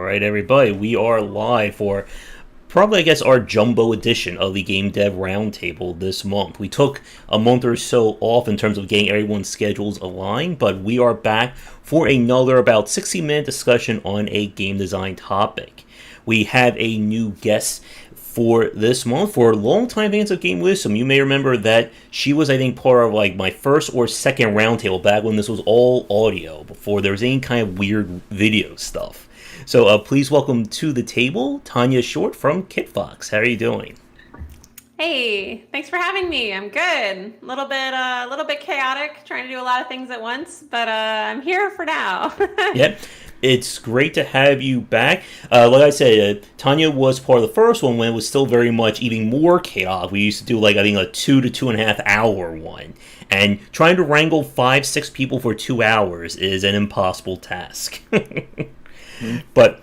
right, everybody, we are live for probably, I guess, our jumbo edition of the Game Dev Roundtable this month. We took a month or so off in terms of getting everyone's schedules aligned, but we are back for another about 60-minute discussion on a game design topic. We have a new guest for this month. For longtime fans of Game Wisdom, you may remember that she was, I think, part of like my first or second roundtable back when this was all audio, before there was any kind of weird video stuff. So please welcome to the table Tanya Short from Kitfox. How are you doing? Hey, thanks for having me. I'm good. A little bit chaotic, trying to do a lot of things at once, but I'm here for now. Yep. It's great to have you back. Like I said, Tanya was part of the first one when it was still very much even more chaotic. We used to do like I think a 2 to 2.5 hour one, and trying to wrangle 5, 6 people for 2 hours is an impossible task. But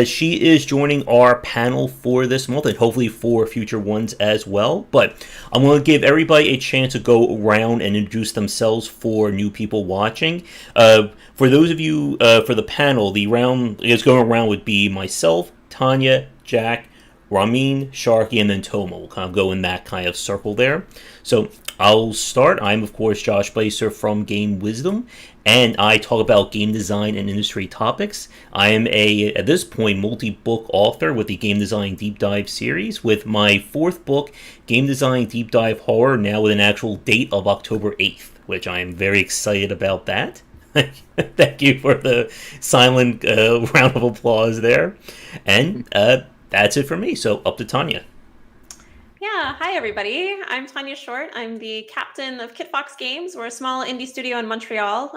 she is joining our panel for this month and hopefully for future ones as well. But I'm going to give everybody a chance to go around and introduce themselves for new people watching. For those of you for the panel, the round is going around would be myself, Tanya, Jack, Ramin, Sharky, and then Tomo. We'll kind of go in that kind of circle there. So I'll start. I'm, of course, Josh Bycer from Game Wisdom, and I talk about game design and industry topics. I am at this point, multi-book author with the Game Design Deep Dive series, with my fourth book, Game Design Deep Dive Horror, now with an actual date of October 8th, which I am very excited about that. Thank you for the silent round of applause there. And that's it for me, so up to Tanya. Yeah, hi everybody. I'm Tanya Short. I'm the captain of Kitfox Games. We're a small indie studio in Montreal.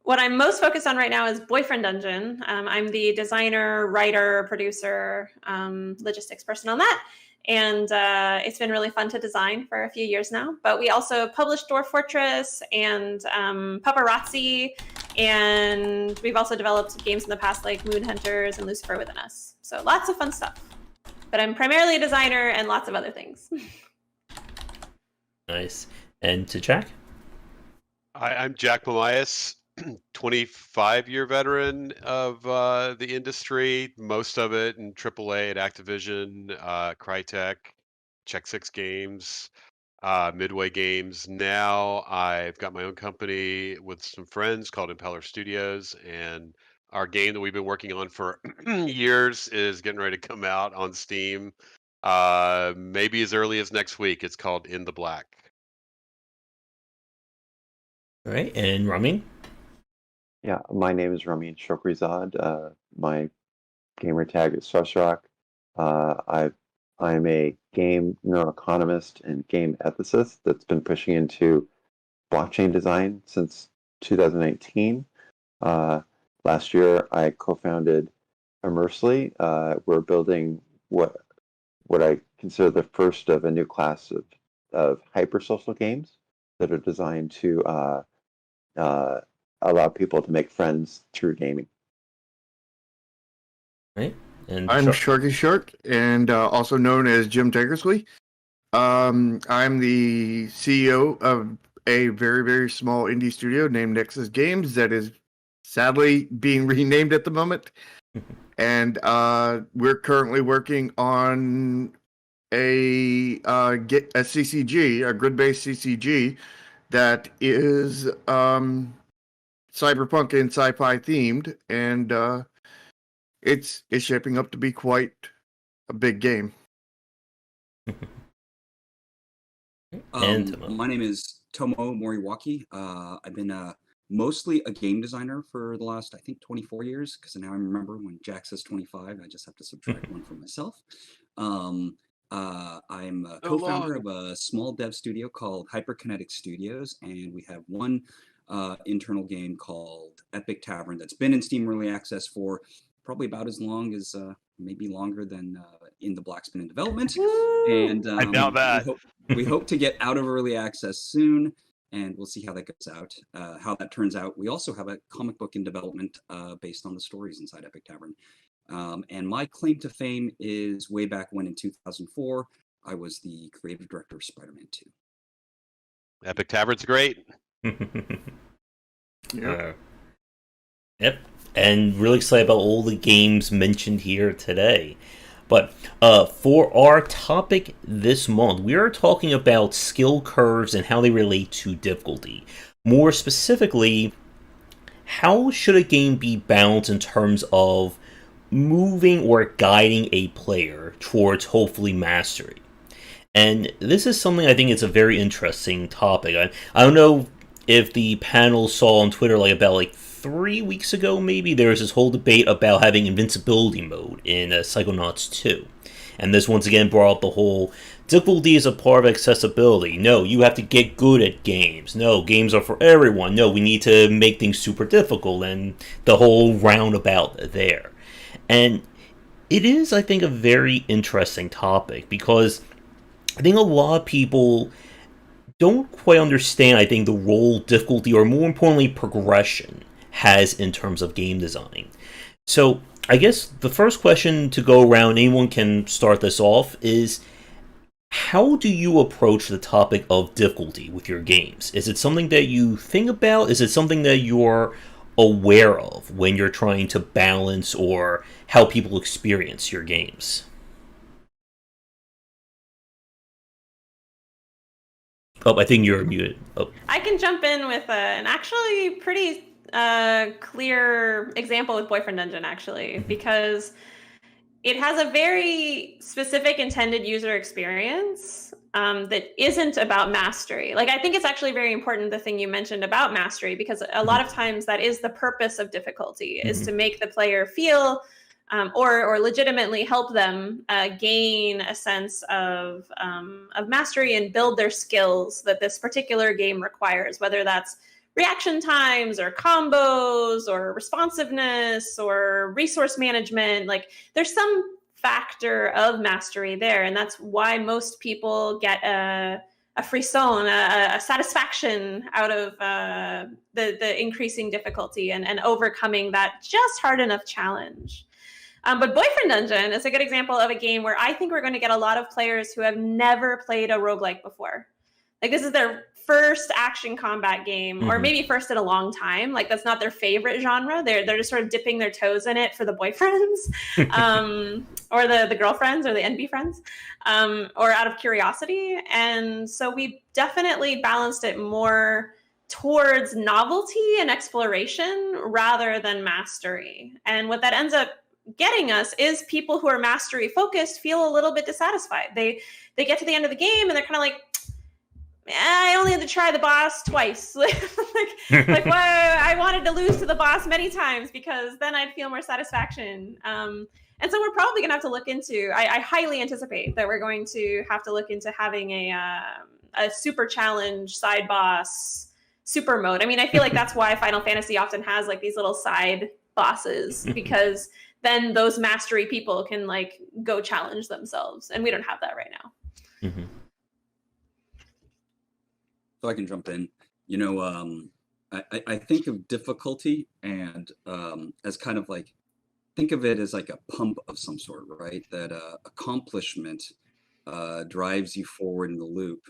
What I'm most focused on right now is Boyfriend Dungeon. I'm the designer, writer, producer, logistics person on that. And it's been really fun to design for a few years now. But we also published Dwarf Fortress and Paparazzi. And we've also developed games in the past like Moon Hunters and Lucifer Within Us. So lots of fun stuff. But I'm primarily a designer and lots of other things. Nice. And to Jack? Hi, I'm Jack Mamias, 25-year veteran of the industry, most of it in AAA at Activision, Crytek, Check Six Games, Midway Games. Now I've got my own company with some friends called Impeller Studios, and our game that we've been working on for years is getting ready to come out on Steam, maybe as early as next week. It's called In the Black. All right, and Ramin? Yeah, my name is Ramin Shokrizad. My gamer tag is Susrock. I'm a game neuroeconomist and game ethicist that's been pushing into blockchain design since 2019. Last year, I co-founded Immersely. We're building what I consider the first of a new class of hyper-social games that are designed to allow people to make friends through gaming. Right. And I'm Sharky Shark, and also known as Jim Tankersley. I'm the CEO of a very, very small indie studio named Nexus Games that is sadly being renamed at the moment. And we're currently working on a CCG, a grid-based CCG, that is cyberpunk and sci-fi themed, and it's shaping up to be quite a big game. My name is Tomo Moriwaki. I've been mostly a game designer for the last, I think, 24 years, because now I remember when Jack says 25, I just have to subtract one for myself. I'm a co-founder of a small dev studio called Hyperkinetic Studios, and we have one internal game called Epic Tavern that's been in Steam Early Access for probably about as long as, maybe longer than In the Black's been in development. And I doubt that. We hope to get out of early access soon, and we'll see how that goes out, how that turns out. We also have a comic book in development based on the stories inside Epic Tavern. And my claim to fame is way back when in 2004, I was the creative director of Spider-Man 2. Epic Tavern's great. Yep. and really excited about all the games mentioned here today. But for our topic this month, we are talking about skill curves and how they relate to difficulty. More specifically, how should a game be balanced in terms of moving or guiding a player towards hopefully mastery? And this is something I think is a very interesting topic. I don't know if the panel saw on Twitter about 3 weeks ago, maybe there was this whole debate about having invincibility mode in Psychonauts 2. And this once again brought up the whole difficulty is a part of accessibility. No, you have to get good at games. No, games are for everyone. No, we need to make things super difficult, and the whole roundabout there. And it is, I think, a very interesting topic because I think a lot of people don't quite understand, I think, the role difficulty, or more importantly, progression, has in terms of game design. So, I guess the first question to go around, anyone can start this off, is how do you approach the topic of difficulty with your games? Is it something that you think about? Is it something that you're aware of when you're trying to balance or how people experience your games? Oh, I think you're muted. Oh. I can jump in with an actually pretty clear example with Boyfriend Dungeon, actually, because it has a very specific intended user experience that isn't about mastery. I think it's actually very important, the thing you mentioned about mastery, because a lot of times that is the purpose of difficulty, is to make the player feel or legitimately help them gain a sense of mastery and build their skills that this particular game requires, whether that's reaction times or combos or responsiveness or resource management. There's some factor of mastery there, and that's why most people get a frisson, a satisfaction out of the increasing difficulty and overcoming that just hard enough challenge. But Boyfriend Dungeon is a good example of a game where I think we're going to get a lot of players who have never played a roguelike before. This is their first action combat game, or maybe first in a long time. That's not their favorite genre. They're just sort of dipping their toes in it for the boyfriends, or the girlfriends, or the NB friends, or out of curiosity. And so we definitely balanced it more towards novelty and exploration rather than mastery. And what that ends up getting us is people who are mastery focused feel a little bit dissatisfied. They get to the end of the game and they're kind of like, I only had to try the boss twice. Why I wanted to lose to the boss many times, because then I'd feel more satisfaction. And so we're probably going to have to look into, I highly anticipate that we're going to have to look into having a super challenge side boss super mode. I mean, I feel like that's why Final Fantasy often has these little side bosses, because then those mastery people can go challenge themselves, and we don't have that right now. So I can jump in. I think of difficulty and as kind of think of it as a pump of some sort, right? That accomplishment drives you forward in the loop,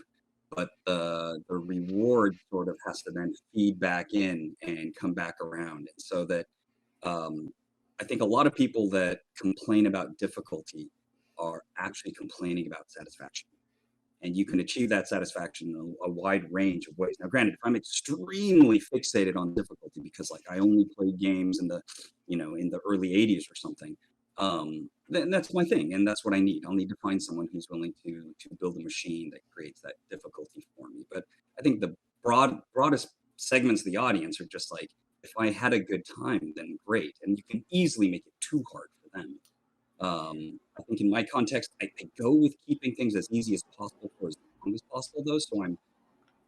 but the reward sort of has to then feed back in and come back around. And so that I think a lot of people that complain about difficulty are actually complaining about satisfaction. And you can achieve that satisfaction in a wide range of ways. Now, granted, if I'm extremely fixated on difficulty because I only played games in the early 80s or something, then that's my thing, and that's what I need. I'll need to find someone who's willing to build a machine that creates that difficulty for me. But I think the broadest segments of the audience are just if I had a good time, then great. And you can easily make it too hard for them. I think in my context, I go with keeping things as easy as possible for as long as possible, though. So I'm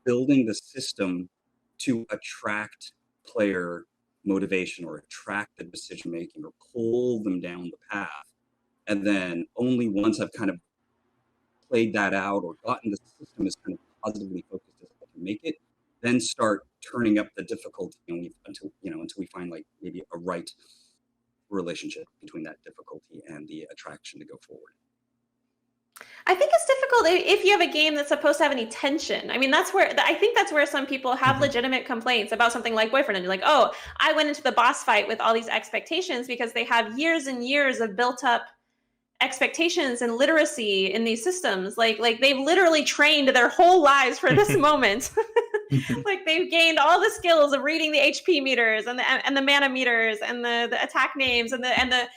building the system to attract player motivation or attract the decision making or pull them down the path. And then only once I've kind of played that out or gotten the system as kind of positively focused as I can make it, then start turning up the difficulty until we find maybe a right relationship between that difficulty and the attraction to go forward. I think it's difficult if you have a game that's supposed to have any tension. I mean, I think that's where some people have legitimate complaints about something like Boyfriend, and you're like, oh, I went into the boss fight with all these expectations because they have years and years of built up expectations and literacy in these systems. Like they've literally trained their whole lives for this moment. Like they've gained all the skills of reading the HP meters and the mana meters and the attack names and the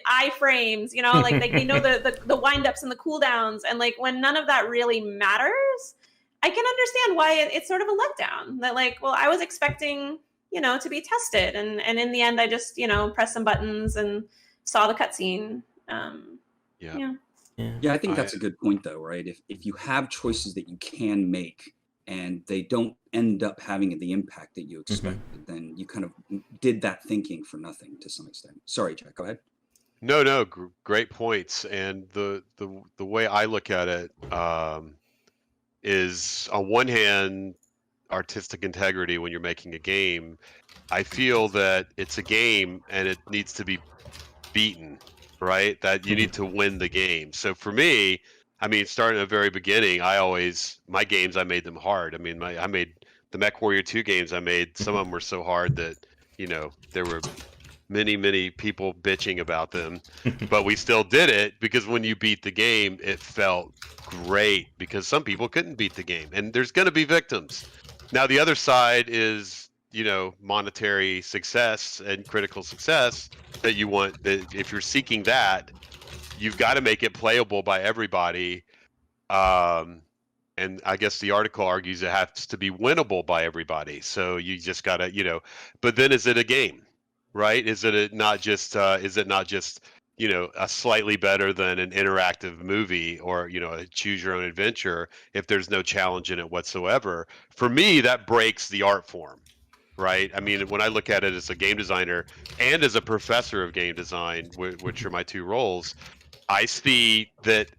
iframes, you know, like they know the windups and the cooldowns, and like when none of that really matters, I can understand why it's sort of a letdown. That like, well, I was expecting, you know, to be tested, and in the end, I just, you know, pressed some buttons and saw the cutscene. Yeah, I think that's a good point, though, right? If you have choices that you can make and they don't end up having the impact that you expected, then you kind of did that thinking for nothing to some extent. Sorry, Jack, go ahead. No, great points. And the way I look at it is, on one hand, artistic integrity. When you're making a game, I feel that it's a game and it needs to be beaten, right? That you need to win the game. So for me, I mean, starting at the very beginning, my games, I made them hard. I mean, I made the MechWarrior 2 games. I made, some of them were so hard that, you know, there were many people bitching about them, but we still did it because when you beat the game, it felt great, because some people couldn't beat the game, and there's going to be victims. Now, the other side is, you know, monetary success and critical success that you want. That if you're seeking that, you've got to make it playable by everybody. And I guess the article argues it has to be winnable by everybody. So you just got to, you know, but then is it a game, right? Is it not just, you know, a slightly better than an interactive movie, or, you know, a choose your own adventure if there's no challenge in it whatsoever? For me, that breaks the art form. Right. I mean, when I look at it as a game designer and as a professor of game design, which are my two roles, I see that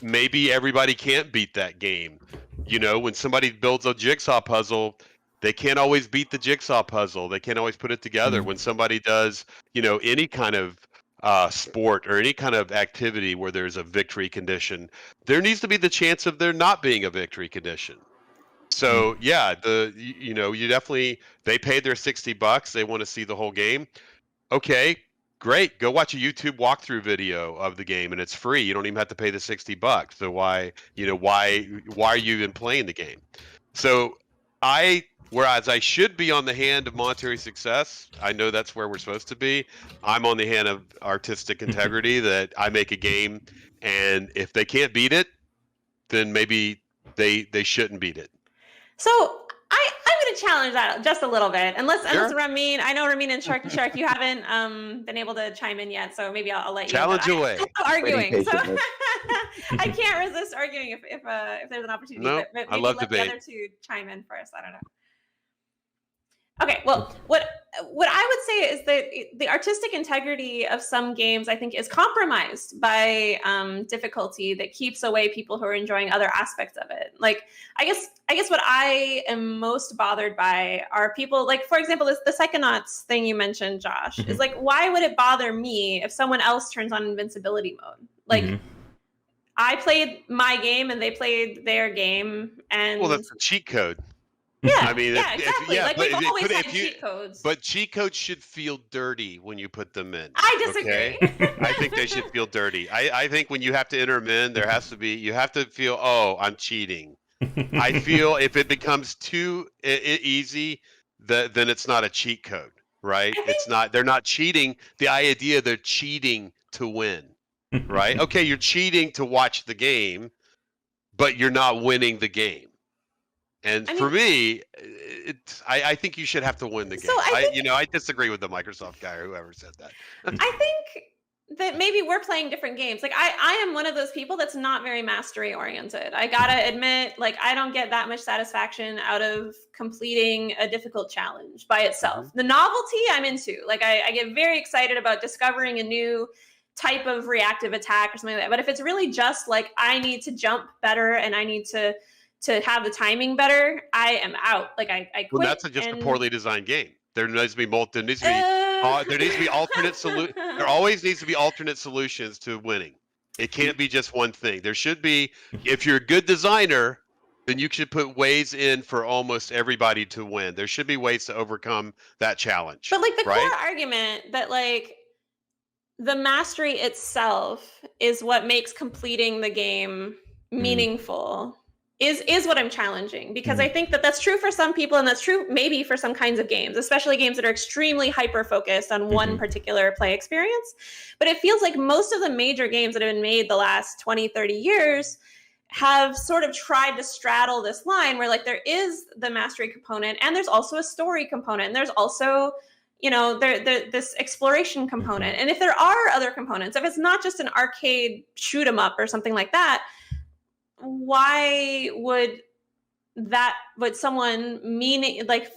maybe everybody can't beat that game. You know, when somebody builds a jigsaw puzzle, they can't always beat the jigsaw puzzle. They can't always put it together. When somebody does, you know, any kind of sport or any kind of activity where there's a victory condition, there needs to be the chance of there not being a victory condition. So yeah, you know, you definitely, they paid their $60. They want to see the whole game. Okay, great. Go watch a YouTube walkthrough video of the game, and it's free. You don't even have to pay the $60. So why are you even playing the game? So whereas I should be on the hand of monetary success, I know that's where we're supposed to be. I'm on the hand of artistic integrity, that I make a game, and if they can't beat it, then maybe they shouldn't beat it. So I'm going to challenge that just a little bit. Unless Ramin, I know Ramin and Sharky Shark, you haven't been able to chime in yet, so maybe I'll let you challenge away. Arguing. So I can't resist arguing if there's an opportunity. No, but maybe I love let debate. the other two chime in first. I don't know. Okay, well, what I would say is that the artistic integrity of some games, I think, is compromised by difficulty that keeps away people who are enjoying other aspects of it. Like, I guess what I am most bothered by are people, like, for example, the Psychonauts thing you mentioned, Josh, is like, why would it bother me if someone else turns on invincibility mode? Like, I played my game and they played their game, and well, that's a cheat code. Yeah, I mean, exactly. Like, we've always had cheat codes. But cheat codes should feel dirty when you put them in. I disagree. Okay? I think they should feel dirty. I think when you have to enter them in, you have to feel, oh, I'm cheating. I feel if it becomes too easy, then it's not a cheat code, right? They're not cheating. The idea they're cheating to win, right? Okay, you're cheating to watch the game, but you're not winning the game. And for me, I think you should have to win the game. I disagree with the Microsoft guy or whoever said that. I think that maybe we're playing different games. Like, I am one of those people that's not very mastery oriented. I gotta admit, like, I don't get that much satisfaction out of completing a difficult challenge by itself. The novelty I'm into. Like, I get very excited about discovering a new type of reactive attack or something like that. But if it's really just like, I need to jump better and I need to have the timing better, I am out. Like, I quit. Well, that's just a poorly designed game. There needs to be alternate solutions. There always needs to be alternate solutions to winning. It can't be just one thing. There should be, if you're a good designer, then you should put ways in for almost everybody to win. There should be ways to overcome that challenge. But like the right? core argument that like the mastery itself is what makes completing the game meaningful is what I'm challenging, because I think that that's true for some people, and that's true maybe for some kinds of games, especially games that are extremely hyper focused on one particular play experience. But it feels like most of the major games that have been made the last 20, 30 years have sort of tried to straddle this line where like there is the mastery component and there's also a story component, and there's also this exploration component. And if there are other components, if it's not just an arcade shoot 'em up or something like that, why would someone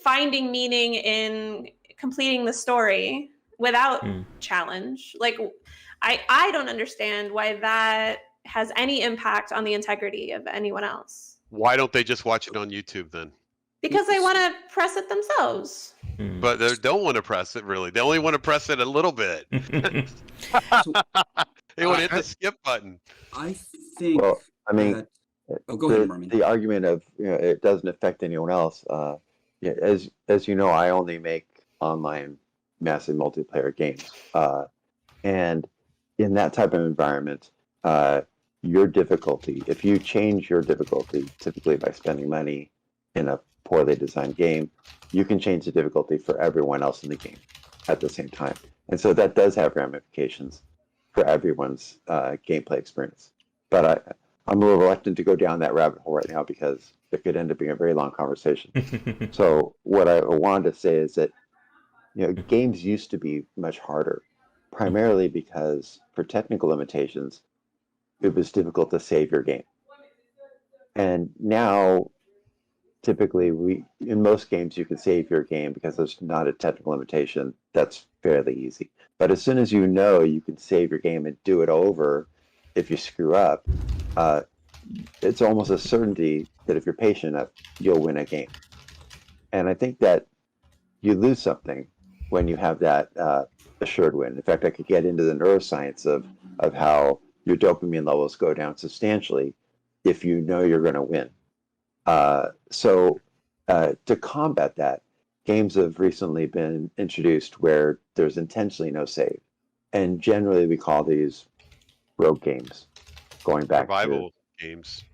finding meaning in completing the story without challenge? Like I don't understand why that has any impact on the integrity of anyone else. Why don't they just watch it on YouTube then? Because they want to press it themselves. But they don't want to press it, really. They only want to press it a little bit. They want to hit the skip button. I think. Well, I mean, go ahead, Merman. The argument of it doesn't affect anyone else. As you know, I only make online massive multiplayer games, and in that type of environment, your difficulty, if you change your difficulty, typically by spending money in a poorly designed game, you can change the difficulty for everyone else in the game at the same time. And so that does have ramifications for everyone's gameplay experience. But I'm a little reluctant to go down that rabbit hole right now because it could end up being a very long conversation. So what I wanted to say is that games used to be much harder, primarily because for technical limitations, it was difficult to save your game. And now, typically, in most games, you can save your game because there's not a technical limitation. That's fairly easy. But as soon as you can save your game and do it over if you screw up, it's almost a certainty that if you're patient enough, you'll win a game. And I think that you lose something when you have that assured win. In fact, I could get into the neuroscience of how your dopamine levels go down substantially if you know you're going to win. So to combat that, games have recently been introduced where there's intentionally no save. And generally we call these rogue games, going back survival games.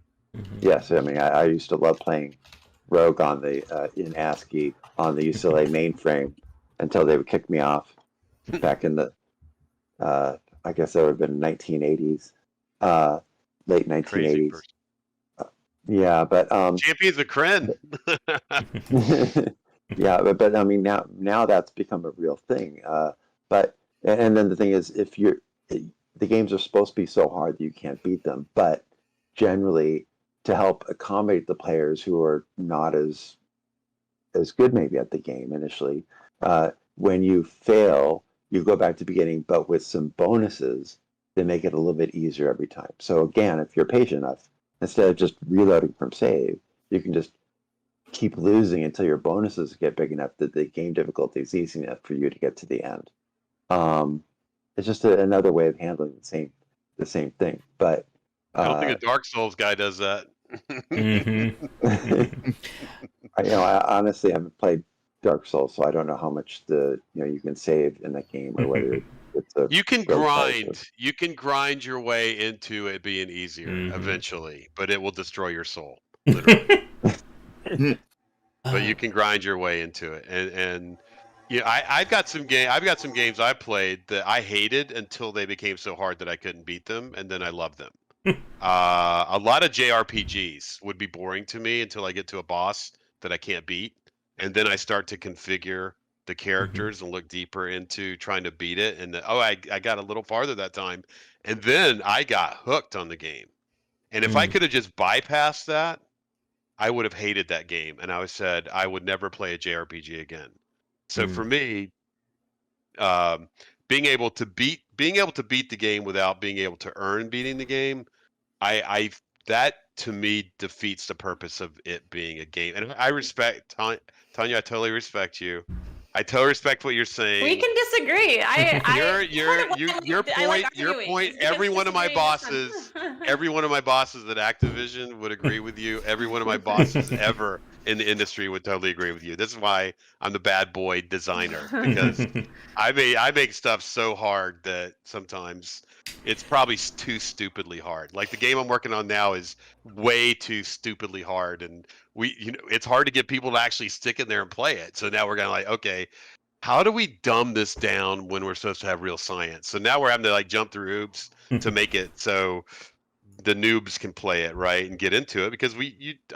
Yes, I mean, I used to love playing Rogue on the in ASCII on the UCLA mainframe until they would kick me off back in the, I guess that would have been 1980s, late 1980s. Yeah, but Champions of Kryn. Yeah, but I mean now that's become a real thing. And then the thing is, the games are supposed to be so hard that you can't beat them, but generally to help accommodate the players who are not as good maybe at the game initially, when you fail, you go back to the beginning, but with some bonuses that make it a little bit easier every time. So again, if you're patient enough, instead of just reloading from save, you can just keep losing until your bonuses get big enough that the game difficulty is easy enough for you to get to the end. It's just another way of handling the same thing. But I don't think a Dark Souls guy does that. I honestly haven't played Dark Souls, so I don't know how much you can save in that game, or whether it's a you can grind your way into it being easier eventually, but it will destroy your soul, literally. But you can grind your way into it, and I've got some games I played that I hated until they became so hard that I couldn't beat them, and then I loved them. A lot of JRPGs would be boring to me until I get to a boss that I can't beat, and then I start to configure the characters and look deeper into trying to beat it, and I got a little farther that time, and then I got hooked on the game. And if I could have just bypassed that, I would have hated that game, and I said I would never play a JRPG again. So for me, being able to beat the game without being able to earn beating the game, that to me defeats the purpose of it being a game. And I respect Tanya. I totally respect you. I totally respect what you're saying. We can disagree. Your point. Every one of my bosses at Activision would agree with you. Every one of my bosses ever in the industry would totally agree with you. This is why I'm the bad boy designer, because I make stuff so hard that sometimes it's probably too stupidly hard. Like the game I'm working on now is way too stupidly hard, and it's hard to get people to actually stick in there and play it. So now we're gonna like, okay, how do we dumb this down when we're supposed to have real science? So now we're having to like jump through hoops to make it so the noobs can play it right and get into it, because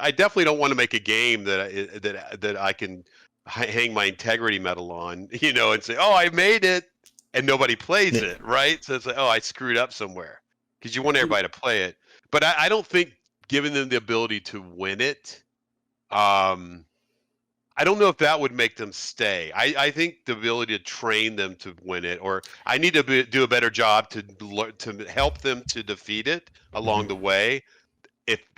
I definitely don't want to make a game that I can hang my integrity medal on, and say, oh, I made it, and nobody plays it, right? So it's like, oh, I screwed up somewhere, because you want everybody to play it. But I don't think giving them the ability to win it, I don't know if that would make them stay. I think the ability to train them to win it, or I need to do a better job to help them to defeat it along the way.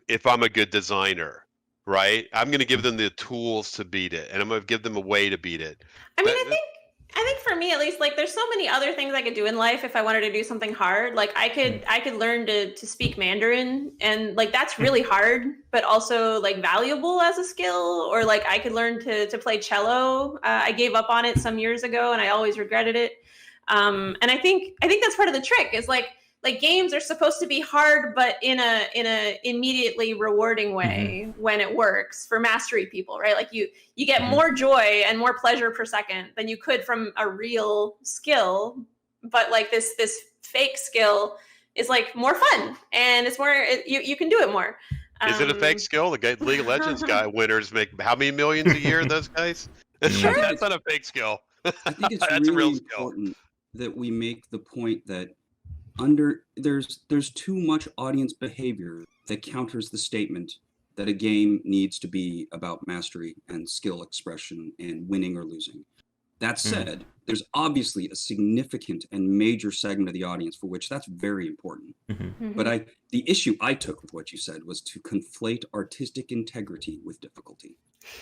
If I'm a good designer, right? I'm going to give them the tools to beat it, and I'm going to give them a way to beat it. I mean, I think for me at least, like there's so many other things I could do in life if I wanted to do something hard. Like I could learn to speak Mandarin, and like that's really hard, but also like valuable as a skill. Or like I could learn to play cello. I gave up on it some years ago, and I always regretted it. And I think that's part of the trick is like games are supposed to be hard, but in a immediately rewarding way when it works for mastery people, right? Like you get more joy and more pleasure per second than you could from a real skill, but like this fake skill is like more fun, and it's more you can do it more. Is it a fake skill? The League of Legends guy winners make how many millions a year? Those guys? Sure. That's not a fake skill. I think it's That's really a real skill. important that we make the point that there's too much audience behavior that counters the statement that a game needs to be about mastery and skill expression and winning or losing. That said, there's obviously a significant and major segment of the audience for which that's very important. But the issue I took with what you said was to conflate artistic integrity with difficulty,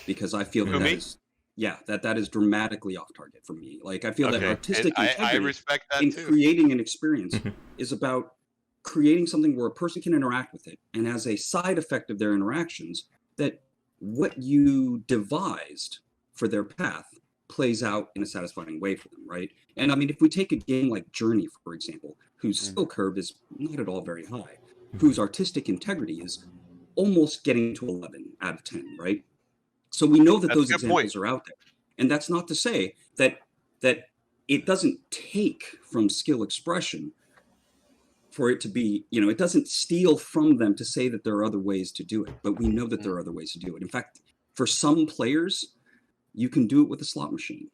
because I feel that is dramatically off target for me. Like I feel that artistic integrity I respect that in too. creating an experience is about creating something where a person can interact with it, and as a side effect of their interactions, that what you devised for their path plays out in a satisfying way for them, right? And I mean, if we take a game like Journey, for example, whose skill curve is not at all very high, whose artistic integrity is almost getting to 11 out of 10, right? So we know that those examples are out there. And that's not to say that it doesn't take from skill expression for it to be, it doesn't steal from them to say that there are other ways to do it. But we know that there are other ways to do it. In fact, for some players, you can do it with a slot machine.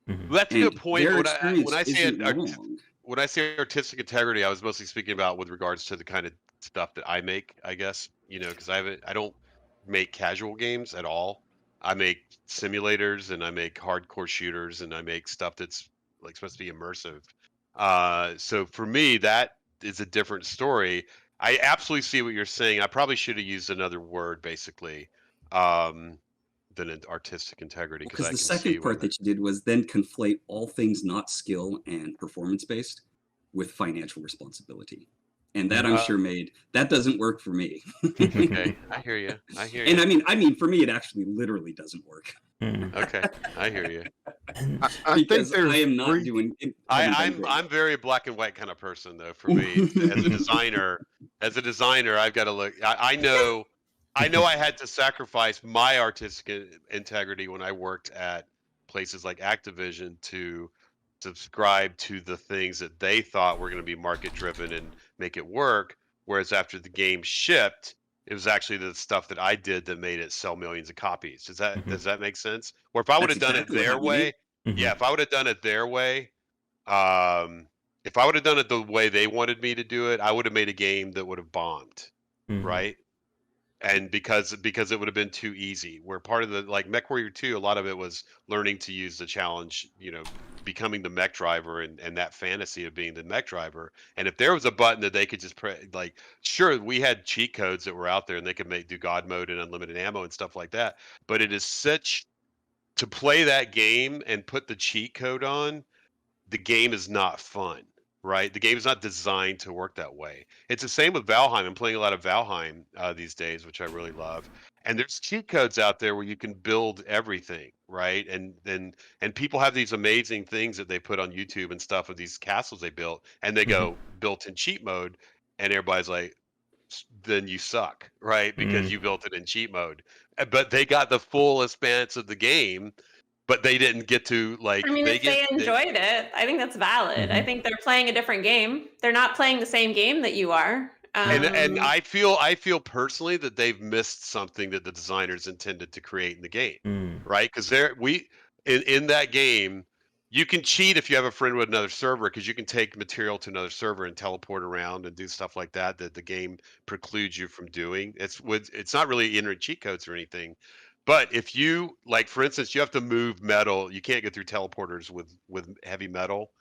Well, that's a good point. When I say artistic integrity, I was mostly speaking about with regards to the kind of stuff that I make, I guess, because I don't make casual games at all. I make simulators, and I make hardcore shooters, and I make stuff that's like supposed to be immersive. So for me, that is a different story. I absolutely see what you're saying. I probably should have used another word, basically, than an artistic integrity. Because the second part that you did was then conflate all things not skill and performance based with financial responsibility. And that I'm sure that doesn't work for me. Okay, I hear you. And I mean, for me, it actually literally doesn't work. Okay, I hear you. Because I am not doing. I'm very black and white kind of person, though. For me, as a designer, I've got to look. I know I had to sacrifice my artistic integrity when I worked at places like Activision to subscribe to the things that they thought were going to be market driven and make it work. Whereas after the game shipped, it was actually the stuff that I did that made it sell millions of copies. Does that make sense? Or if I would have done it their way, if I would have done it their way, if I would have done it the way they wanted me to do it, I would have made a game that would have bombed, right? And because it would have been too easy. Where part of the like MechWarrior 2, a lot of it was learning to use the challenge, becoming the mech driver and that fantasy of being the mech driver. And if there was a button that they could just press, like, sure, we had cheat codes that were out there and they could do God mode and unlimited ammo and stuff like that. But it is such to play that game and put the cheat code on, the game is not fun, right? The game is not designed to work that way. It's the same with Valheim. I'm playing a lot of Valheim these days, which I really love. And there's cheat codes out there where you can build everything, right? And people have these amazing things that they put on YouTube and stuff of these castles they built, and they go built in cheat mode, and everybody's like, then you suck, right? Because you built it in cheat mode. But they got the full expanse of the game, but they didn't get to like. I mean, if they enjoyed it, I think that's valid. I think they're playing a different game. They're not playing the same game that you are. And I feel personally that they've missed something that the designers intended to create in the game, right? Because in that game, you can cheat if you have a friend with another server, because you can take material to another server and teleport around and do stuff like that the game precludes you from doing. It's not really entering cheat codes or anything. But if you, like, for instance, you have to move metal, you can't get through teleporters with heavy metal.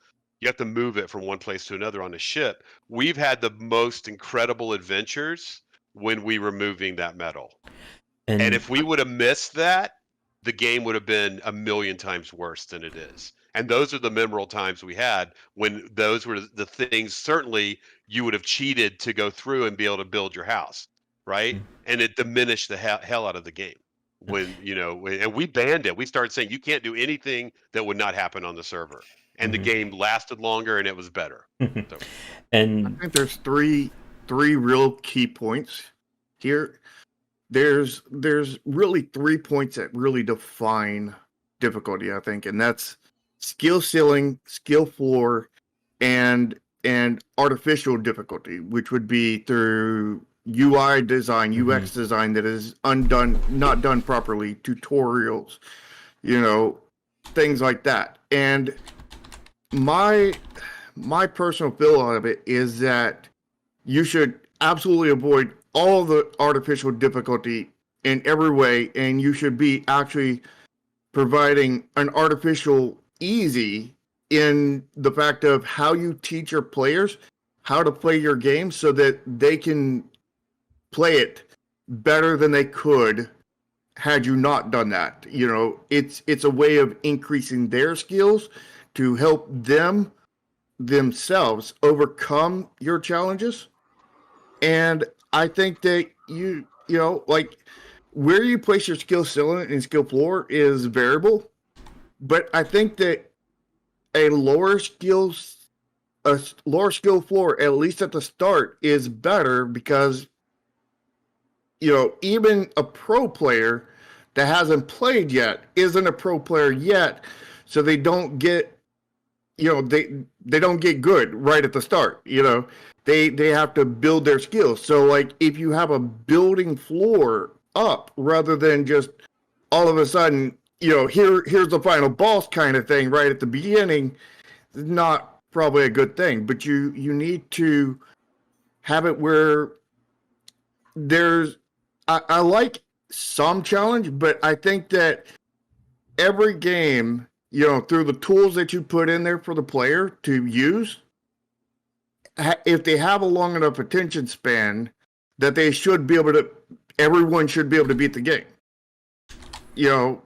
You have to move it from one place to another on a ship. We've had the most incredible adventures when we were moving that metal. And if we would have missed that, the game would have been a million times worse than it is. And those are the memorable times we had when those were the things. Certainly you would have cheated to go through and be able to build your house, right? And it diminished the hell out of the game. When, and we banned it. We started saying you can't do anything that would not happen on the server. And the game lasted longer and it was better. So. And I think there's three real key points here. There's really 3 points that really define difficulty, I think, and that's skill ceiling, skill floor, and artificial difficulty, which would be through UI design, UX design that is not done properly, tutorials, things like that. And my personal feel of it is that you should absolutely avoid all the artificial difficulty in every way, and you should be actually providing an artificial easy in the fact of how you teach your players how to play your game so that they can play it better than they could had you not done that. It's a way of increasing their skills to help themselves overcome your challenges. And I think that like where you place your skill ceiling and skill floor is variable, but I think that a lower skill floor, at least at the start, is better because even a pro player that hasn't played yet isn't a pro player yet, so they don't get they don't get good right at the start. They have to build their skills. So like if you have a building floor up rather than just all of a sudden, here's the final boss kind of thing right at the beginning, not probably a good thing. But you need to have it where I like some challenge, but I think that every game, through the tools that you put in there for the player to use, if they have a long enough attention span, that everyone should be able to beat the game.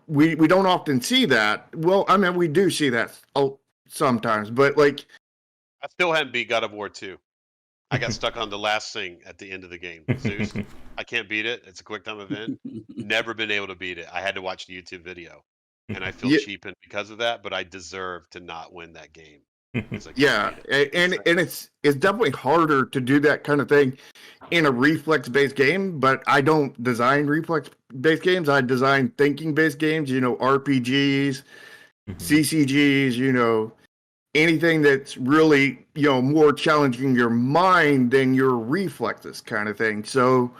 We don't often see that. Well, I mean, we do see that sometimes, but like, I still haven't beat God of War 2. I got stuck on the last thing at the end of the game. Zeus, I can't beat it. It's a quick time event. Never been able to beat it. I had to watch the YouTube video, and I feel cheapened because of that. But I deserve to not win that game. Yeah, and it's definitely harder to do that kind of thing in a reflex-based game. But I don't design reflex-based games. I design thinking-based games. RPGs, CCGs. Anything that's really, more challenging your mind than your reflexes kind of thing. So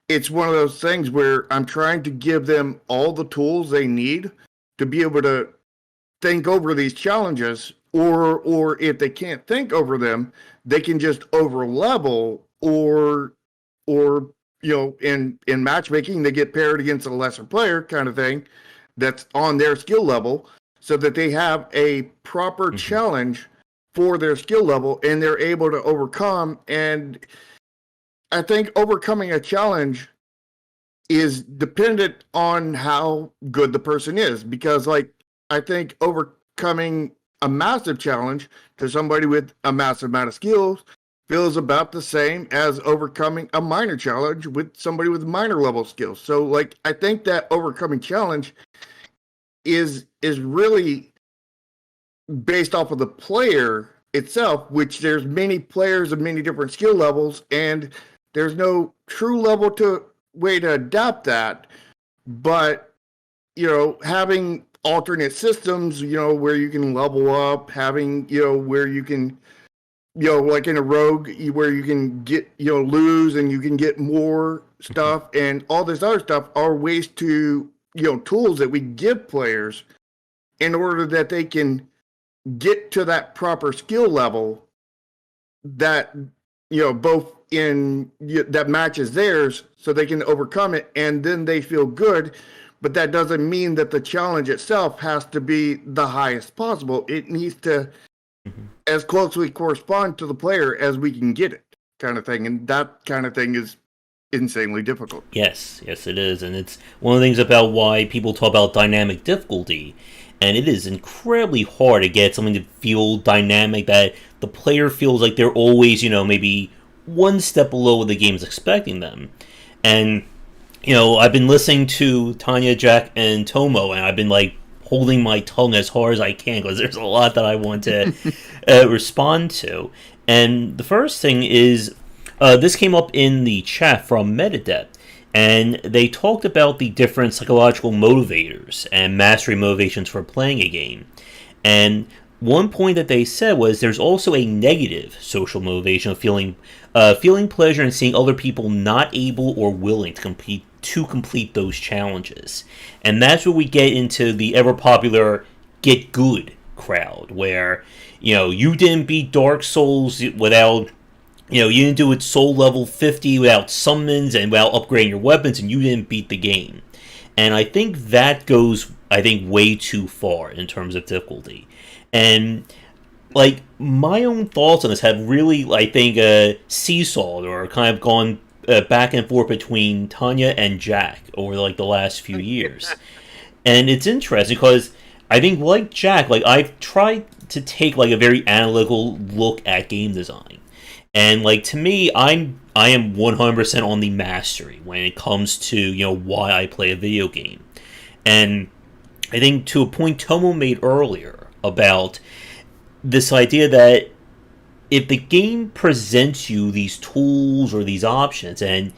it's one of those things where I'm trying to give them all the tools they need to be able to think over these challenges, or if they can't think over them, they can just over level or in matchmaking, they get paired against a lesser player kind of thing that's on their skill level, so that they have a proper challenge for their skill level and they're able to overcome. And I think overcoming a challenge is dependent on how good the person is. Because, like, I think overcoming a massive challenge to somebody with a massive amount of skills feels about the same as overcoming a minor challenge with somebody with minor level skills. So, like, I think that overcoming challenge is really based off of the player itself, which there's many players of many different skill levels, and there's no true way to adapt that. But, you know, having alternate systems, you know, where you can level up, having, you know, where you can, you know, like in a rogue, where you can get, you know, lose and you can get more stuff, and all this other stuff are ways to, you know, tools that we give players in order that they can get to that proper skill level that, you know, both that matches theirs, so they can overcome it and then they feel good. But that doesn't mean that the challenge itself has to be the highest possible. It needs to as closely correspond to the player as we can get it, kind of thing. And that kind of thing is insanely difficult. Yes, it is. And it's one of the things about why people talk about dynamic difficulty. And it is incredibly hard to get something to feel dynamic, that the player feels like they're always, you know, maybe one step below what the game is expecting them. And, you know, I've been listening to Tanya, Jack, and Tomo, and I've been, like, holding my tongue as hard as I can, because there's a lot that I want to respond to. And the first thing is, this came up in the chat from Metadepth, and they talked about the different psychological motivators and mastery motivations for playing a game. And one point that they said was there's also a negative social motivation of feeling pleasure in seeing other people not able or willing to complete those challenges. And that's where we get into the ever popular get good crowd, where, you know, you didn't beat Dark Souls without, you know, you didn't do it soul level 50 without summons and without upgrading your weapons, and you didn't beat the game. And I think that goes, way too far in terms of difficulty. And, like, my own thoughts on this have really, I think, seesawed or kind of gone back and forth between Tanya and Jack over, like, the last few years. And it's interesting because I think, like Jack, like, I've tried to take, like, a very analytical look at game design. And, like, to me, I am 100% on the mastery when it comes to, you know, why I play a video game. And I think to a point Tomo made earlier about this idea that if the game presents you these tools or these options and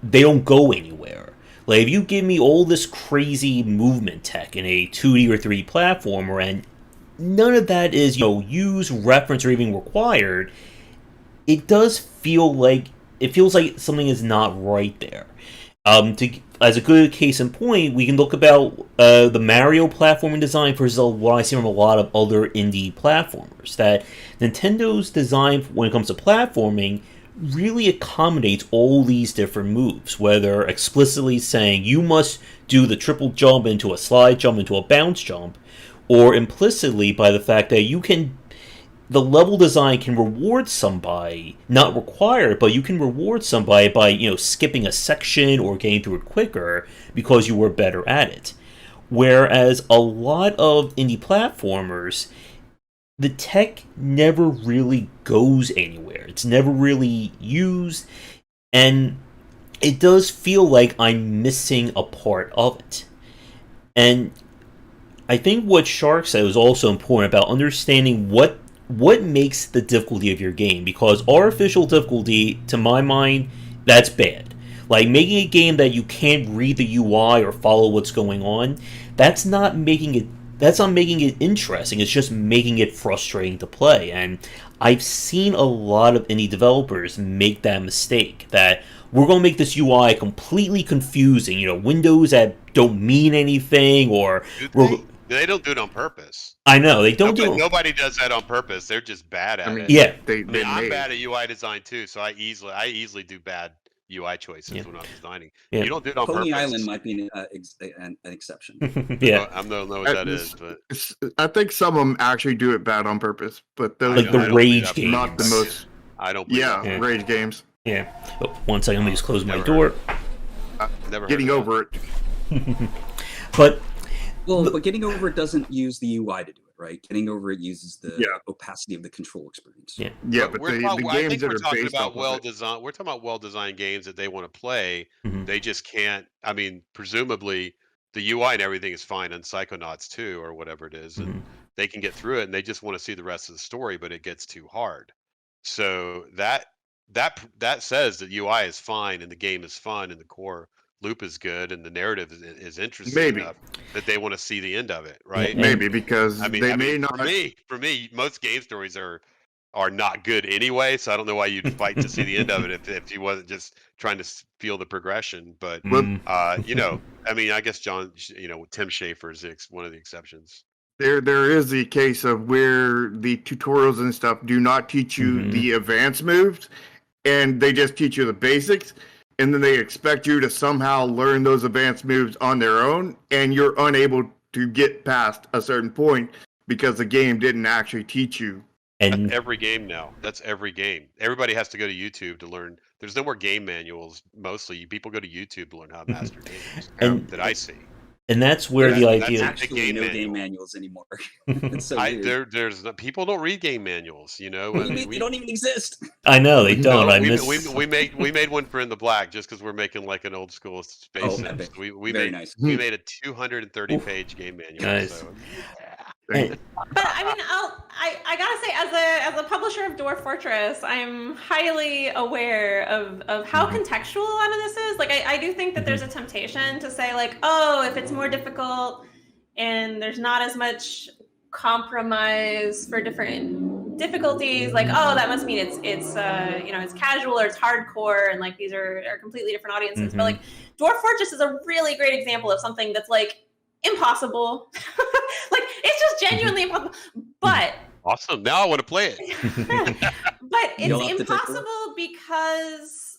they don't go anywhere, like, if you give me all this crazy movement tech in a 2D or 3D platformer and none of that is, you know, used, referenced, or even required, it does feel like something is not right there. As a good case in point, we can look about the Mario platforming design versus what I see from a lot of other indie platformers. That Nintendo's design when it comes to platforming really accommodates all these different moves, whether explicitly saying you must do the triple jump into a slide jump into a bounce jump, or implicitly by the fact that the level design can reward somebody, not required, but you can reward somebody by, you know, skipping a section or getting through it quicker because you were better at it. Whereas a lot of indie platformers, the tech never really goes anywhere. It's never really used, and it does feel like I'm missing a part of it. And I think what Shark said was also important about understanding what makes the difficulty of your game, because artificial difficulty, to my mind, that's bad. Like, making a game that you can't read the UI or follow what's going on, that's not making it interesting. It's just making it frustrating to play. And I've seen a lot of indie developers make that mistake, that we're going to make this UI completely confusing, you know, windows that don't mean anything, or they don't do it on purpose. I know they don't do it. Nobody does that on purpose. They're just bad at it. Yeah, I'm bad at UI design too, so I easily do bad UI choices when I'm designing. Yeah. You don't do it on Coney purpose. Island might be an exception. Yeah, I don't know what that is, but I think some of them actually do it bad on purpose, but those like the rage games. not the most. I don't. Yeah, rage games. Yeah. Oh, one second, let me just close my door. Never getting heard of over it. But Well, but getting over it doesn't use the UI to do it, right? Getting over it uses the Yeah. opacity of the control experience. Yeah. Yeah, but the I games think that we're are talking based about off of it. well-designed. We're talking about well-designed games that they want to play. Mhm. They just can't. I mean, presumably the UI and everything is fine on Psychonauts 2 or whatever it is, and they can get through it. And they just want to see the rest of the story, but it gets too hard. So that says that UI is fine and the game is fun and the core loop is good and the narrative is interesting Maybe. enough that they want to see the end of it, right? Maybe because they may not. For me, most game stories are not good anyway. So I don't know why you'd fight to see the end of it if you wasn't just trying to feel the progression. But you know, I mean, I guess John, you know, Tim Schafer is one of the exceptions. There is the case of where the tutorials and stuff do not teach you the advanced moves, and they just teach you the basics, and then they expect you to somehow learn those advanced moves on their own, and you're unable to get past a certain point because the game didn't actually teach you. And That's every game now. That's every game. Everybody has to go to YouTube to learn. There's no more game manuals. Mostly, people go to YouTube to learn how to master games. That I see. And that's where the idea. That's Actually, no game manuals anymore. It's so weird. There's people don't read game manuals. You know, They don't even exist. I know they don't. We made one for In the Black just because we're making like an old school space. Epic. We Very made nice. we made a 230-page game manual. Nice. So, But I mean, I gotta say, as a publisher of Dwarf Fortress, I'm highly aware of how contextual a lot of this is. Like, I do think that there's a temptation to say, like, oh, if it's more difficult and there's not as much compromise for different difficulties, like, oh, that must mean it's you know, it's casual or it's hardcore, and like these are completely different audiences. But like, Dwarf Fortress is a really great example of something that's like impossible. Like, it's just genuinely impossible. But awesome. Now I want to play it. but You'll have it's to take impossible because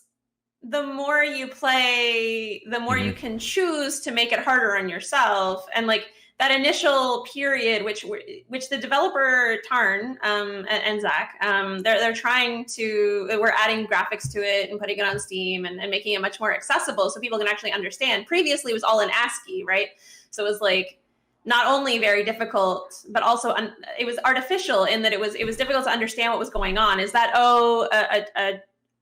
the more you play, the more you can choose to make it harder on yourself. And like that initial period, which the developer Tarn and Zach, they're trying to, we're adding graphics to it and putting it on Steam and making it much more accessible so people can actually understand. Previously, it was all in ASCII, right? So it was like not only very difficult, but also it was artificial in that it was difficult to understand what was going on. Is that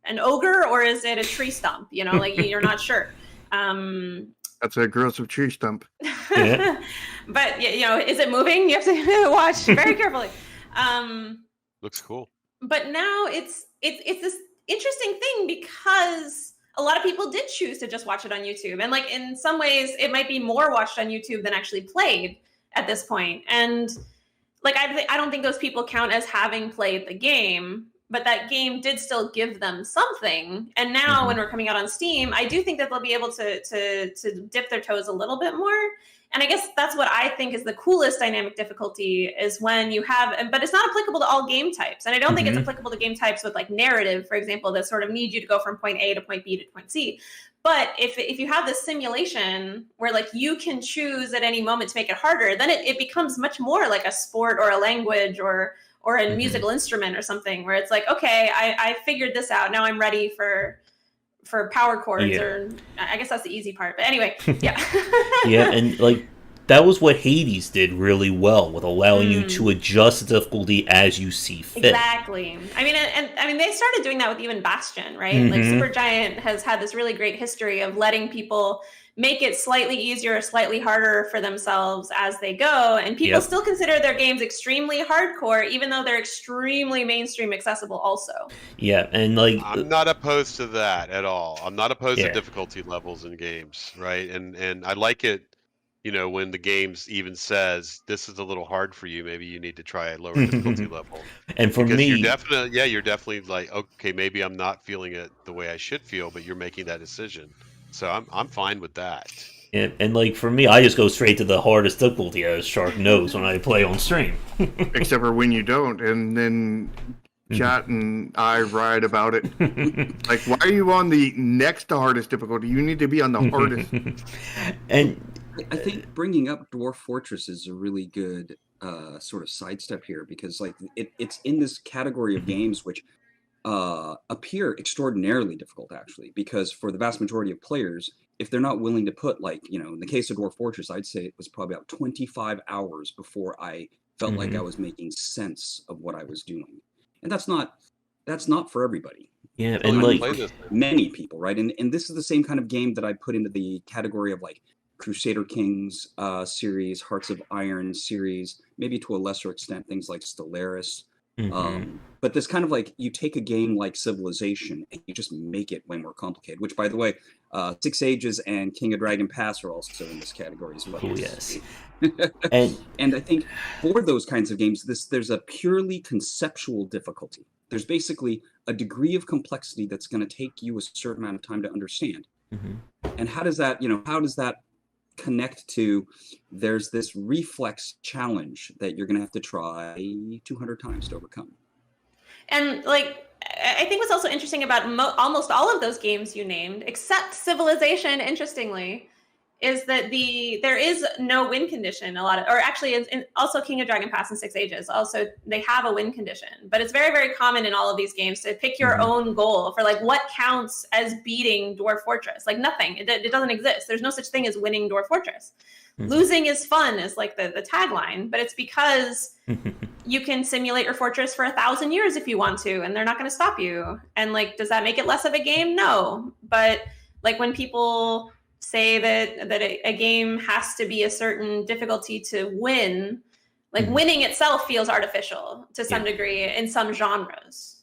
an ogre or is it a tree stump? You know, like you're not sure. That's a aggressive tree stump. Yeah. But you know, is it moving? You have to watch very carefully. Looks cool. But now it's this interesting thing because a lot of people did choose to just watch it on YouTube. And like in some ways it might be more watched on YouTube than actually played at this point. And like I don't think those people count as having played the game, but that game did still give them something. And now when we're coming out on Steam, I do think that they'll be able to dip their toes a little bit more. And I guess that's what I think is the coolest dynamic difficulty is when you have, but it's not applicable to all game types. And I don't think it's applicable to game types with like narrative, for example, that sort of need you to go from point A to point B to point C. But if you have this simulation where like you can choose at any moment to make it harder, then it becomes much more like a sport or a language or a musical instrument or something where it's like, okay, I figured this out. Now I'm ready for power chords, or I guess that's the easy part. But anyway, yeah. Yeah, and like that was what Hades did really well with allowing you to adjust the difficulty as you see fit. Exactly. I mean, and I mean, they started doing that with even Bastion, right? Like Supergiant has had this really great history of letting people make it slightly easier or slightly harder for themselves as they go. And people still consider their games extremely hardcore, even though they're extremely mainstream accessible also. Yeah, and like I'm not opposed to that at all. I'm not opposed to difficulty levels in games, right? And I like it, you know, when the games even says this is a little hard for you, maybe you need to try a lower difficulty level. And for because me, you're definitely like, okay, maybe I'm not feeling it the way I should feel, but you're making that decision. So I'm fine with that. And like for me, I just go straight to the hardest difficulty, as Shark knows, when I play on stream. Except for when you don't, and then chat and I write about it. Like, why are you on the next to hardest difficulty? You need to be on the hardest. And I think bringing up Dwarf Fortress is a really good sort of sidestep here because like it's in this category of games which appear extraordinarily difficult actually, because for the vast majority of players, if they're not willing to put, like, in the case of Dwarf Fortress, I'd say it was probably about 25 hours before I felt like I was making sense of what I was doing. And that's not for everybody. Yeah, I and wanna like play this. Many people, right? And this is the same kind of game that I put into the category of like Crusader Kings series, Hearts of Iron series, maybe to a lesser extent things like Stellaris. But this kind of like, you take a game like Civilization and you just make it way more complicated, which, by the way, Six Ages and King of Dragon Pass are also in this category as well. Oh, yes. And I think for those kinds of games, there's a purely conceptual difficulty. There's basically a degree of complexity that's going to take you a certain amount of time to understand. And how does that connect to, there's this reflex challenge that you're going to have to try 200 times to overcome. And like, I think what's also interesting about almost all of those games you named, except Civilization, interestingly, is that there is no win condition. Also King of Dragon Pass and Six Ages, also they have a win condition. But it's very, very common in all of these games to pick your own goal for like what counts as beating Dwarf Fortress. Like nothing, it doesn't exist. There's no such thing as winning Dwarf Fortress. Losing is fun is like the tagline, but it's because you can simulate your fortress for 1,000 years if you want to, and they're not going to stop you. And like, does that make it less of a game? No. But like when people say that a game has to be a certain difficulty to win, like winning itself feels artificial to some degree in some genres.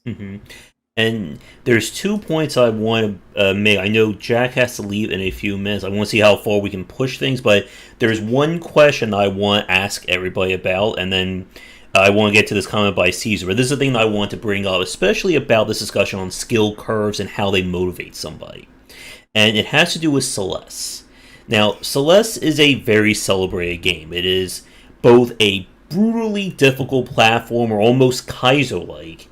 And there's 2 points I want to make. I know Jack has to leave in a few minutes. I want to see how far we can push things, but there's one question I want to ask everybody about, and then I want to get to this comment by Caesar. But this is the thing that I want to bring up, especially about this discussion on skill curves and how they motivate somebody. And it has to do with Celeste. Now, Celeste is a very celebrated game. It is both a brutally difficult platformer, almost Kaiser-like.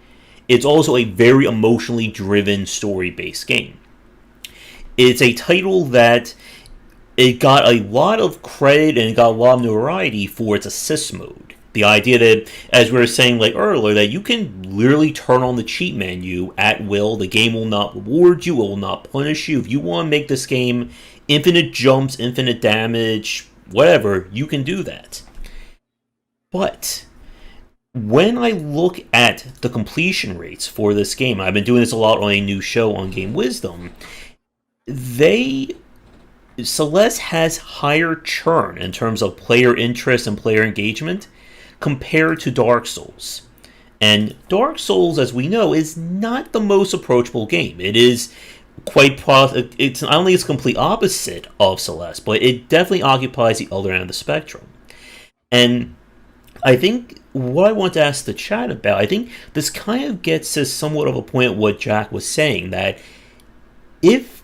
It's also a very emotionally driven, story-based game. It's a title that it got a lot of credit and it got a lot of notoriety for its assist mode. The idea that, as we were saying like earlier, that you can literally turn on the cheat menu at will. The game will not reward you, it will not punish you. If you want to make this game infinite jumps, infinite damage, whatever, you can do that. But when I look at the completion rates for this game, I've been doing this a lot on a new show on Game Wisdom, Celeste has higher churn in terms of player interest and player engagement compared to Dark Souls. And Dark Souls, as we know, is not the most approachable game. It is it's not only the complete opposite of Celeste, but it definitely occupies the other end of the spectrum. And I think what I want to ask the chat about, I think this kind of gets to somewhat of a point of what Jack was saying, that if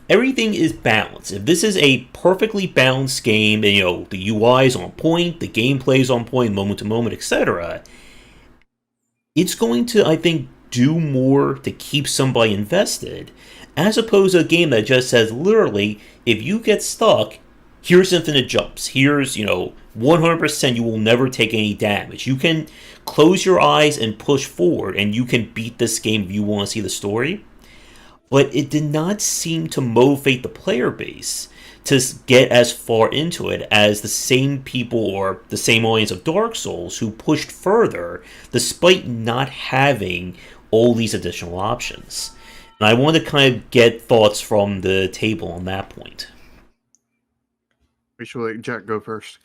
everything is balanced, if this is a perfectly balanced game, and the UI is on point, the gameplay is on point, moment to moment, etc., it's going to, I think, do more to keep somebody invested, as opposed to a game that just says, literally, if you get stuck, here's infinite jumps, here's, 100% you will never take any damage. You can close your eyes and push forward, and you can beat this game if you want to see the story. But it did not seem to motivate the player base to get as far into it as the same people or the same audience of Dark Souls who pushed further despite not having all these additional options. And I want to kind of get thoughts from the table on that point. We should let Jack go first.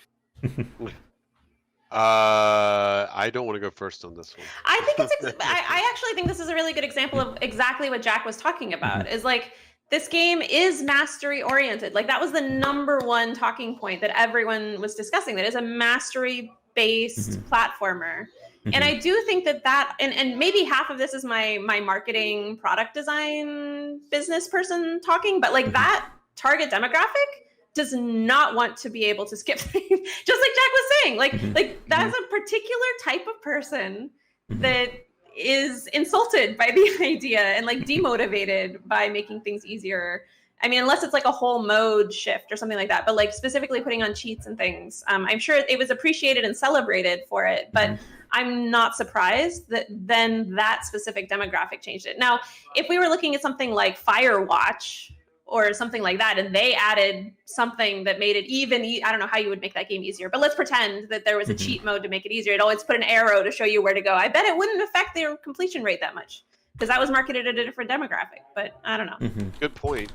I don't want to go first on this one. I think I actually think this is a really good example of exactly what Jack was talking about. Is like, this game is mastery oriented. Like, that was the number one talking point that everyone was discussing. That is a mastery based platformer. And I do think that and maybe half of this is my marketing product design business person talking, but like that target demographic does not want to be able to skip things. Just like Jack was saying, like that's a particular type of person that is insulted by the idea and like demotivated by making things easier. I mean, unless it's like a whole mode shift or something like that, but like specifically putting on cheats and things. I'm sure it was appreciated and celebrated for it, but I'm not surprised that then that specific demographic changed it. Now, if we were looking at something like Firewatch or something like that, and they added something that made it even. I don't know how you would make that game easier, but let's pretend that there was a cheat mode to make it easier. It always put an arrow to show you where to go. I bet it wouldn't affect their completion rate that much because that was marketed at a different demographic. But I don't know. Good point.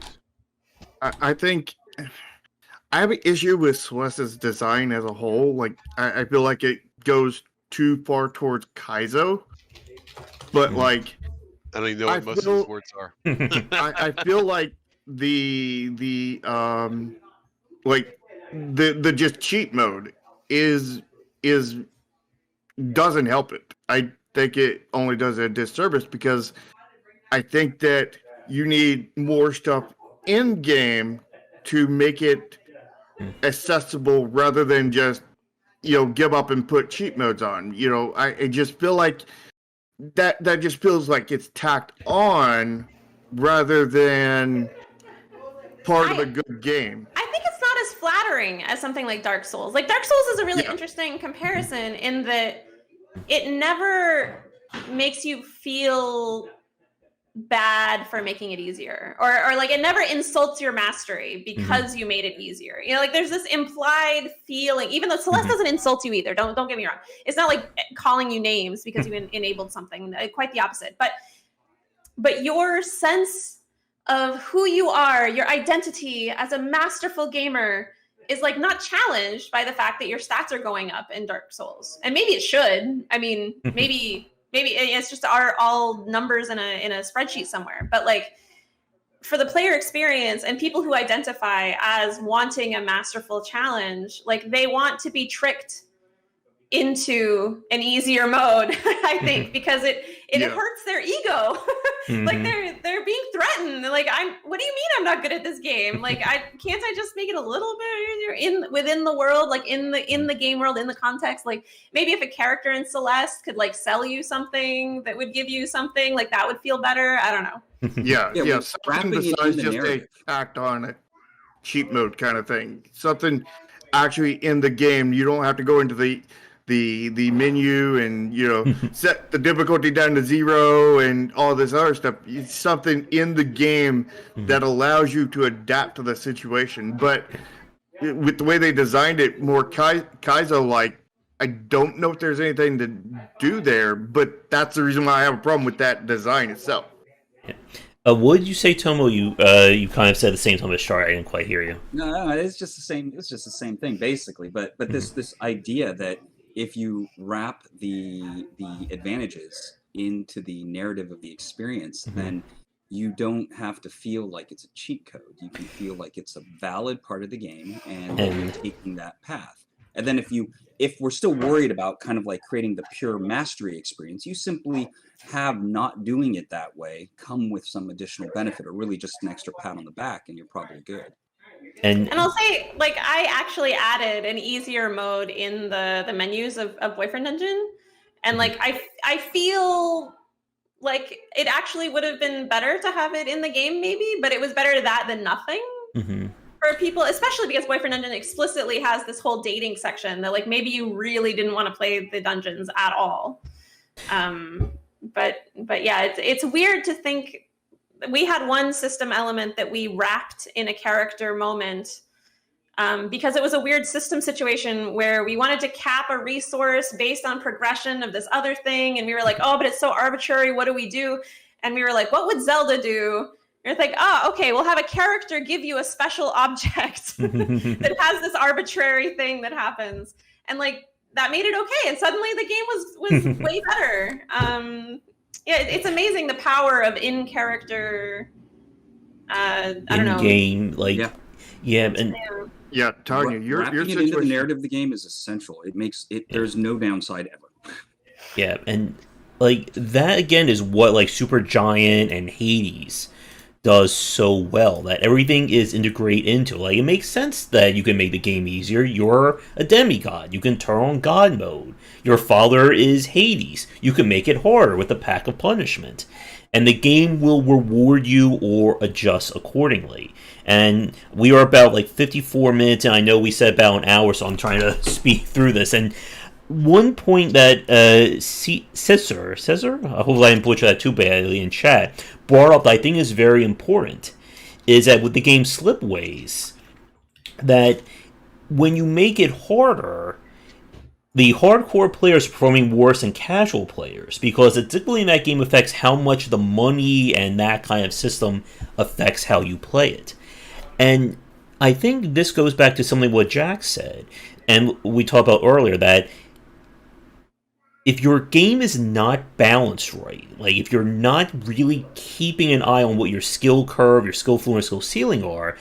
I think I have an issue with Celeste's design as a whole. Like, I feel like it goes too far towards Kaizo, but like, I don't even know what most of these words are. I feel like the just cheat mode is doesn't help it. I think it only does a disservice because I think that you need more stuff in game to make it accessible rather than just give up and put cheat modes on. I just feel like that just feels like it's tacked on rather than part of a good game. I think it's not as flattering as something like Dark Souls. Like Dark Souls is a really interesting comparison in that it never makes you feel bad for making it easier, or like it never insults your mastery because you made it easier. Like there's this implied feeling, even though Celeste doesn't insult you either. Don't get me wrong. It's not like calling you names because you enabled something. Quite the opposite. But your sense of who you are, your identity as a masterful gamer is like not challenged by the fact that your stats are going up in Dark Souls. And maybe it should. I mean, maybe it's just all numbers in a spreadsheet somewhere. But like for the player experience and people who identify as wanting a masterful challenge, like they want to be tricked into an easier mode, I think, because it hurts their ego. Like they're being threatened. Like what do you mean I'm not good at this game? Like can't I just make it a little bit easier within the world, like in the game world, in the context? Like maybe if a character in Celeste could like sell you something that would give you something, like that would feel better. I don't know. Yeah. Something besides just a act on a cheat mode kind of thing. Something actually in the game. You don't have to go into the menu and set the difficulty down to 0 and all this other stuff. It's something in the game that allows you to adapt to the situation. But with the way they designed it, more Kaizo like, I don't know if there's anything to do there, but that's the reason why I have a problem with that design itself. What did you say, Tomo? You kind of said the same time as Shar. I didn't quite hear you. No, it's just the same. It's just the same thing, basically. But this idea that if you wrap the advantages into the narrative of the experience, then you don't have to feel like it's a cheat code. You can feel like it's a valid part of the game, and you're taking that path. And then if we're still worried about kind of like creating the pure mastery experience, you simply have not doing it that way come with some additional benefit, or really just an extra pat on the back, and you're probably good. And I'll say, like, I actually added an easier mode in the menus of Boyfriend Dungeon. And like, I feel like it actually would have been better to have it in the game maybe, but it was better that than nothing for people, especially because Boyfriend Dungeon explicitly has this whole dating section that like, maybe you really didn't want to play the dungeons at all. But yeah, it's weird to think. We had one system element that we wrapped in a character moment because it was a weird system situation where we wanted to cap a resource based on progression of this other thing. And we were like, oh, but it's so arbitrary. What do we do? And we were like, what would Zelda do? And it's like, oh, okay, we'll have a character give you a special object that has this arbitrary thing that happens. And like, that made it okay. And suddenly the game was way better. Yeah, it's amazing the power of in-character. I don't know. In-game, like and Tanya, your wrapping it into the narrative of the game is essential. It makes it. There's no downside ever. Yeah, and like that again is what like Supergiant and Hades does so well, that everything is integrated into. Like, it makes sense that you can make the game easier. You're a demigod. You can turn on God mode. Your father is Hades. You can make it harder with a pack of punishment. And the game will reward you or adjust accordingly. And we are about like 54 minutes, and I know we said about an hour, so I'm trying to speed through this. And one point that Cesar, I hope I didn't butcher that too badly in chat, brought up that I think is very important, is that with the game Slipways, that when you make it harder, the hardcore players are performing worse than casual players because the difficulty in that game affects how much the money and that kind of system affects how you play it. And I think this goes back to something what Jack said, and we talked about earlier, that if your game is not balanced right, like if you're not really keeping an eye on what your skill curve, your skill floor, and skill ceiling are,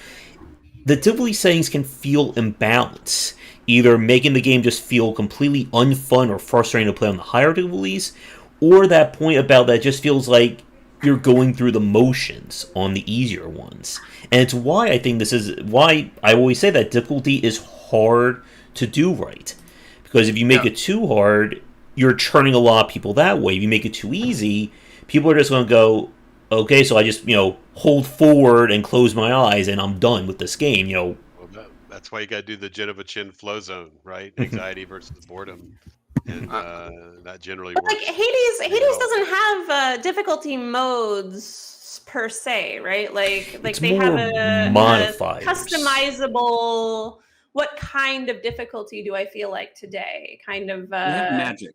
the difficulty settings can feel imbalanced, either making the game just feel completely unfun or frustrating to play on the higher difficulties, or that point about that just feels like you're going through the motions on the easier ones. And it's why I think this is why I always say that difficulty is hard to do right. Because if you make it too hard, you're churning a lot of people that way. If you make it too easy, people are just going to go, okay, so I just, hold forward and close my eyes and I'm done with this game, Well, that's why you got to do the Genova Chin flow zone, right? Anxiety versus boredom. And that generally But works. like Hades doesn't have difficulty modes per se, right? Like It's they have a modifiers. customizable. What kind of difficulty do I feel like today? Kind of magic.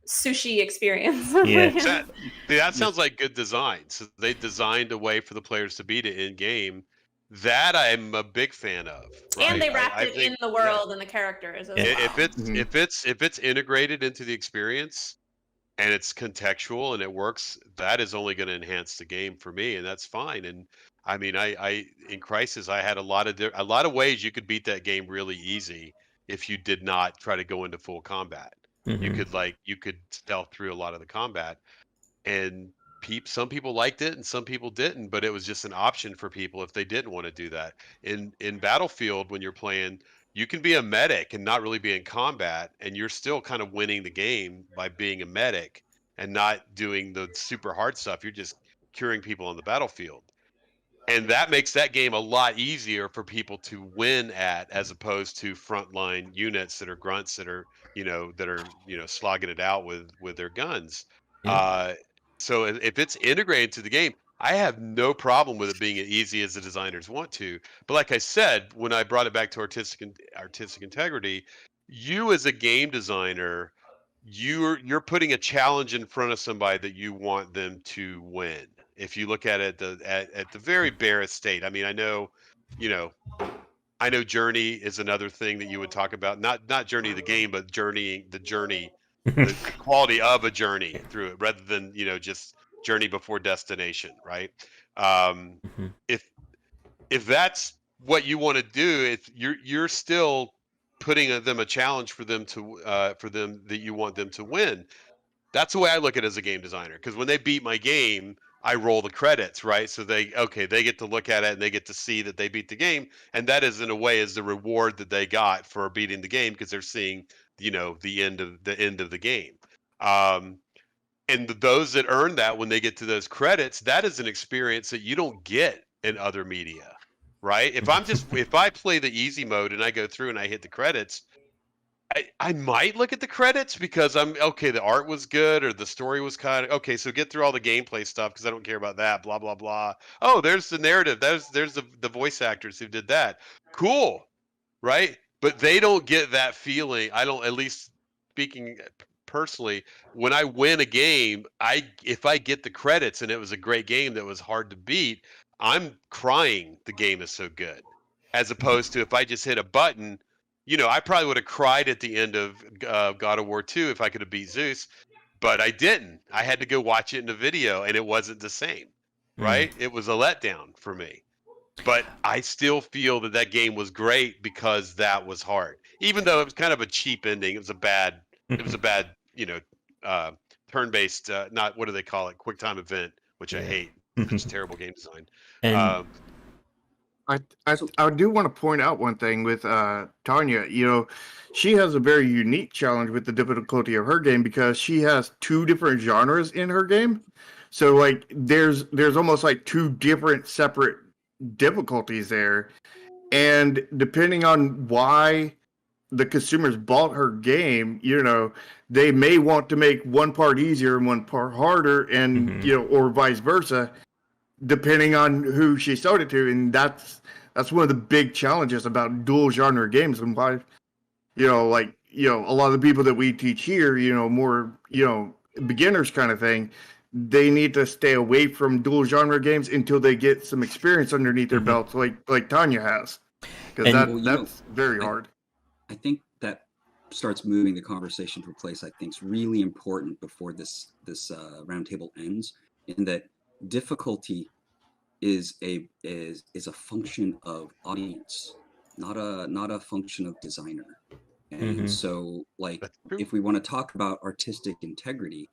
Sushi experience. Yeah. That sounds like good design. So they designed a way for the players to beat it in game. That I'm a big fan of. Right? And they wrapped it in the world and the characters as well. If it's integrated into the experience and it's contextual and it works, that is only going to enhance the game for me, and that's fine. And I mean, I in Crisis, I had a lot of ways you could beat that game really easy if you did not try to go into full combat. You could stealth through a lot of the combat, and some people liked it and some people didn't, but it was just an option for people if they didn't want to do that. In Battlefield, when you're playing, you can be a medic and not really be in combat, and you're still kind of winning the game by being a medic and not doing the super hard stuff. You're just curing people on the battlefield. And that makes that game a lot easier for people to win at, as opposed to frontline units that are grunts that are, slogging it out with their guns. Yeah. So if it's integrated into the game, I have no problem with it being as easy as the designers want to. But like I said, when I brought it back to artistic integrity, you as a game designer, you're putting a challenge in front of somebody that you want them to win. If you look at it at the very barest state, I mean, I know Journey is another thing that you would talk about. Not Journey the game, but the journey, the quality of a journey through it, rather than just journey before destination, right? If that's what you want to do, if you're still putting them a challenge for them that you want them to win. That's the way I look at it as a game designer. Because when they beat my game, I roll the credits, right? So they get to look at it and they get to see that they beat the game, and that is in a way is the reward that they got for beating the game, because they're seeing the end of the game. And those that earn that, when they get to those credits, that is an experience that you don't get in other media, right? If I play the easy mode and I go through and I hit the credits, I might look at the credits because the art was good or the story was kind of okay. So get through all the gameplay stuff because I don't care about that. Blah blah blah. Oh, there's the narrative. There's the voice actors who did that. Cool, right? But they don't get that feeling. I don't. At least speaking personally, when I win a game, if I get the credits and it was a great game that was hard to beat, I'm crying. The game is so good, as opposed to if I just hit a button. I probably would have cried at the end of God of War 2 if I could have beat Zeus, but I didn't. I had to go watch it in a video, and it wasn't the same, right? It was a letdown for me. But I still feel that game was great because that was hard. Even though it was kind of a cheap ending, it was a bad, turn-based, not, what do they call it, quick time event, which I hate. It's terrible game design. And I do want to point out one thing with Tanya. She has a very unique challenge with the difficulty of her game because she has two different genres in her game. So like there's almost like two different separate difficulties there, and depending on why the consumers bought her game, they may want to make one part easier and one part harder, and or vice versa. depending on who she sold it to, and that's one of the big challenges about dual genre games, and why, a lot of the people that we teach here, more, beginners kind of thing, they need to stay away from dual genre games until they get some experience underneath their belts, like Tanya has, because that's very hard. I think that starts moving the conversation to a place I think is really important before this roundtable ends, in that difficulty is a function of audience, not a function of designer. And so, like, if we want to talk about artistic integrity,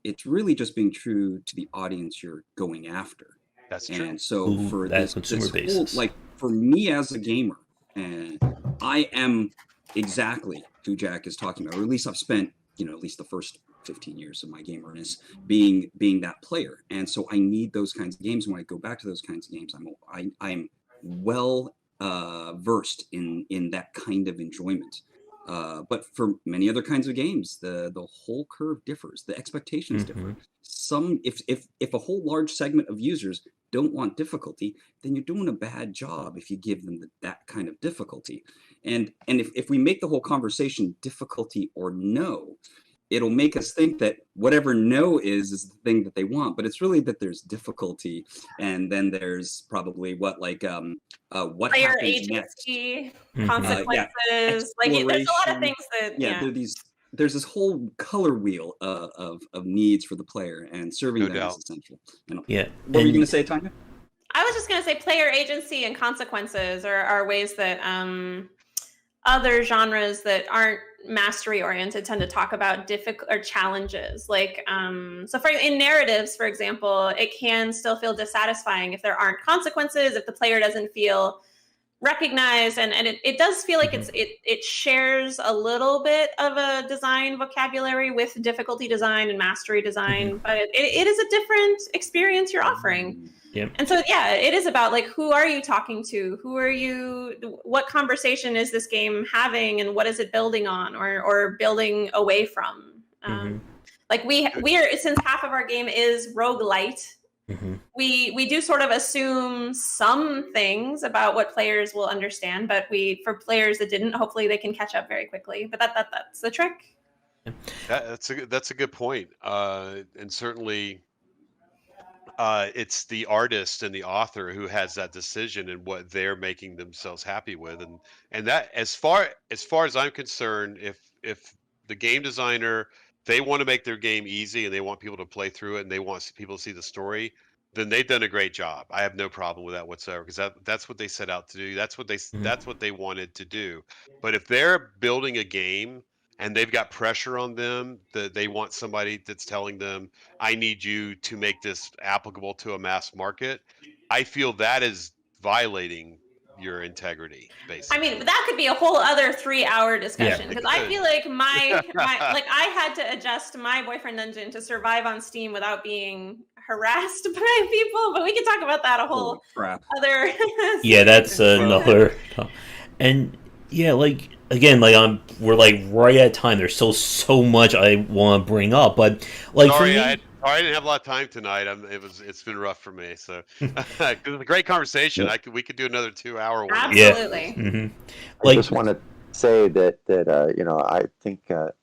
it's really just being true to the audience you're going after. That's true. And so for this consumer whole, basis, like, for me as a gamer, and I am exactly who Jack is talking about, or at least I've spent, at least the first 15 years of my gamerness being that player. And so I need those kinds of games. And when I go back to those kinds of games, I'm well versed in that kind of enjoyment. But for many other kinds of games, the whole curve differs. The expectations differ. If a whole large segment of users don't want difficulty, then you're doing a bad job if you give them that kind of difficulty. And if we make the whole conversation difficulty or no, it'll make us think that whatever no is the thing that they want, but it's really that there's difficulty, and then there's probably what player happens agency, next. consequences. Like there's a lot of things that there's this whole color wheel of needs for the player, and serving them is essential. What were you going to say, Tanya? I was just going to say player agency and consequences are ways that other genres that aren't mastery oriented tend to talk about difficult or challenges. Like, in narratives, for example, it can still feel dissatisfying if there aren't consequences, if the player doesn't feel recognized, and it does feel like it shares a little bit of a design vocabulary with difficulty design and mastery design, but it is a different experience you're offering. Yep. And so, it is about, like, who are you talking to? What conversation is this game having, and what is it building on or building away from? Like we are, since half of our game is roguelite, we do sort of assume some things about what players will understand, but for players that didn't, hopefully they can catch up very quickly. But that's the trick. That's a good point. And certainly it's the artist and the author who has that decision and what they're making themselves happy with, and that, as far as I'm concerned, if the game designer, they want to make their game easy and they want people to play through it and they want people to see the story, then they've done a great job. I have no problem with that whatsoever, because that's what they set out to do. That's what they wanted to do. But if they're building a game and they've got pressure on them, that they want somebody that's telling them, I need you to make this applicable to a mass market, I feel that is violating your integrity, basically. I mean, that could be a whole other 3-hour discussion, because I feel like my like I had to adjust my Boyfriend Dungeon to survive on Steam without being harassed by people, but we can talk about that a whole other that's another and we're like right at time. There's still so much I want to bring up, but sorry, I didn't have a lot of time tonight. It's been rough for me. So it was a great conversation. We could do another 2-hour one. Absolutely. Yeah. I just want to say that I think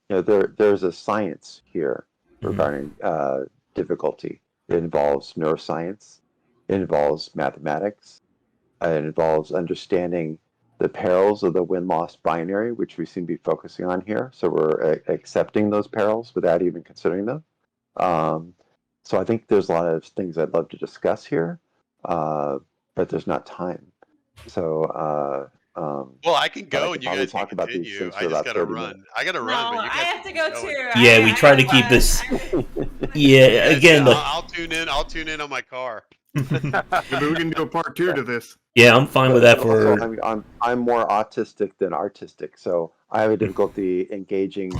there's a science here regarding difficulty. It involves neuroscience. It involves mathematics. It involves understanding the perils of the win-loss binary, which we seem to be focusing on here. So we're accepting those perils without even considering them. So I think there's a lot of things I'd love to discuss here, but there's not time. So well, I can go and you guys talk can about these continue. things I for just about gotta 30 run. minutes. I gotta run. No, But you I guys have to go too. Yeah, we try to keep this. Again, I'll tune in. I'll tune in on my car. Maybe we can do a part 2 to this. Yeah, I'm fine with that. Also, I'm more autistic than artistic, so I have a difficulty engaging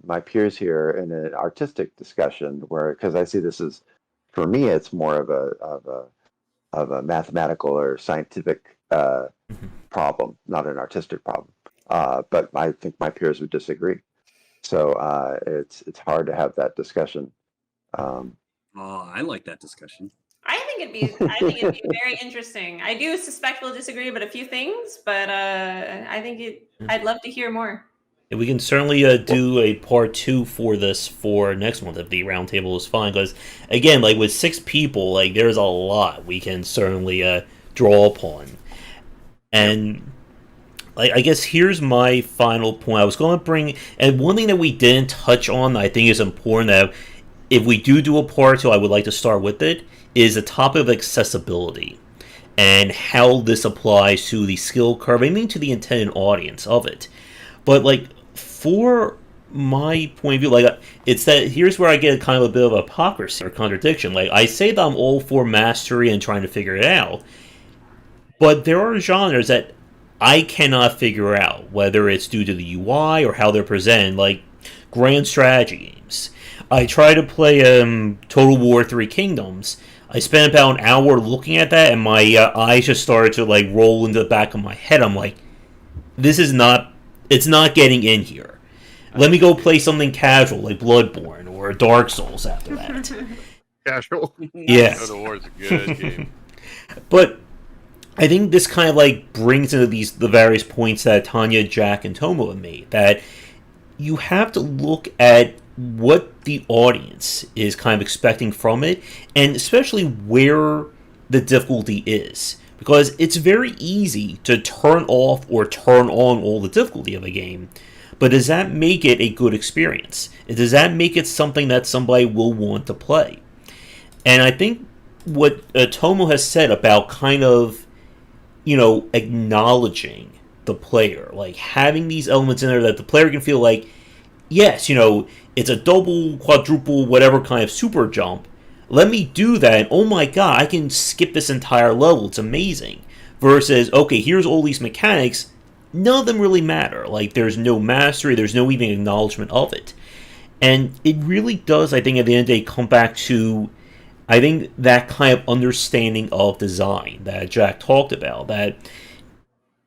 my peers here in an artistic discussion, because I see this as, for me, it's more of a mathematical or scientific problem, not an artistic problem. But I think my peers would disagree. So it's hard to have that discussion. I like that discussion. I I think it'd be very interesting. I do suspect we'll disagree about a few things, but I'd love to hear more. And we can certainly do a part 2 for this for next month if the roundtable is fine. Because again, like with 6 people, like there's a lot we can certainly draw upon. And like I guess here's my final point. I was going to bring, and one thing that we didn't touch on that I think is important that if we do a part 2, I would like to start with it, is the topic of accessibility and how this applies to the skill curve, I mean to the intended audience of it. But like for my point of view, like it's that here's where I get kind of a bit of hypocrisy or contradiction. Like I say that I'm all for mastery and trying to figure it out, but there are genres that I cannot figure out, whether it's due to the UI or how they're presented, like grand strategy games. I try to play Total War 3 Kingdoms. I spent about an hour looking at that, and my eyes just started to like roll into the back of my head. I'm like, this is not, it's not getting in here. Let me go play something casual like Bloodborne or Dark Souls after that. Casual. Yeah. Total War is a good game. But I think this kind of like brings into the various points that Tanya, Jack, and Tomo have made. That you have to look at what the audience is kind of expecting from it, and especially where the difficulty is. Because it's very easy to turn off or turn on all the difficulty of a game, but does that make it a good experience? Does that make it something that somebody will want to play? And I think what Tomo has said about kind of, acknowledging the player, like having these elements in there that the player can feel like, yes, it's a double, quadruple, whatever kind of super jump. Let me do that, and oh my god, I can skip this entire level. It's amazing. Versus, okay, here's all these mechanics. None of them really matter. Like, there's no mastery, there's no even acknowledgement of it. And it really does, I think, at the end of the day, come back to, I think, that kind of understanding of design that Jack talked about. That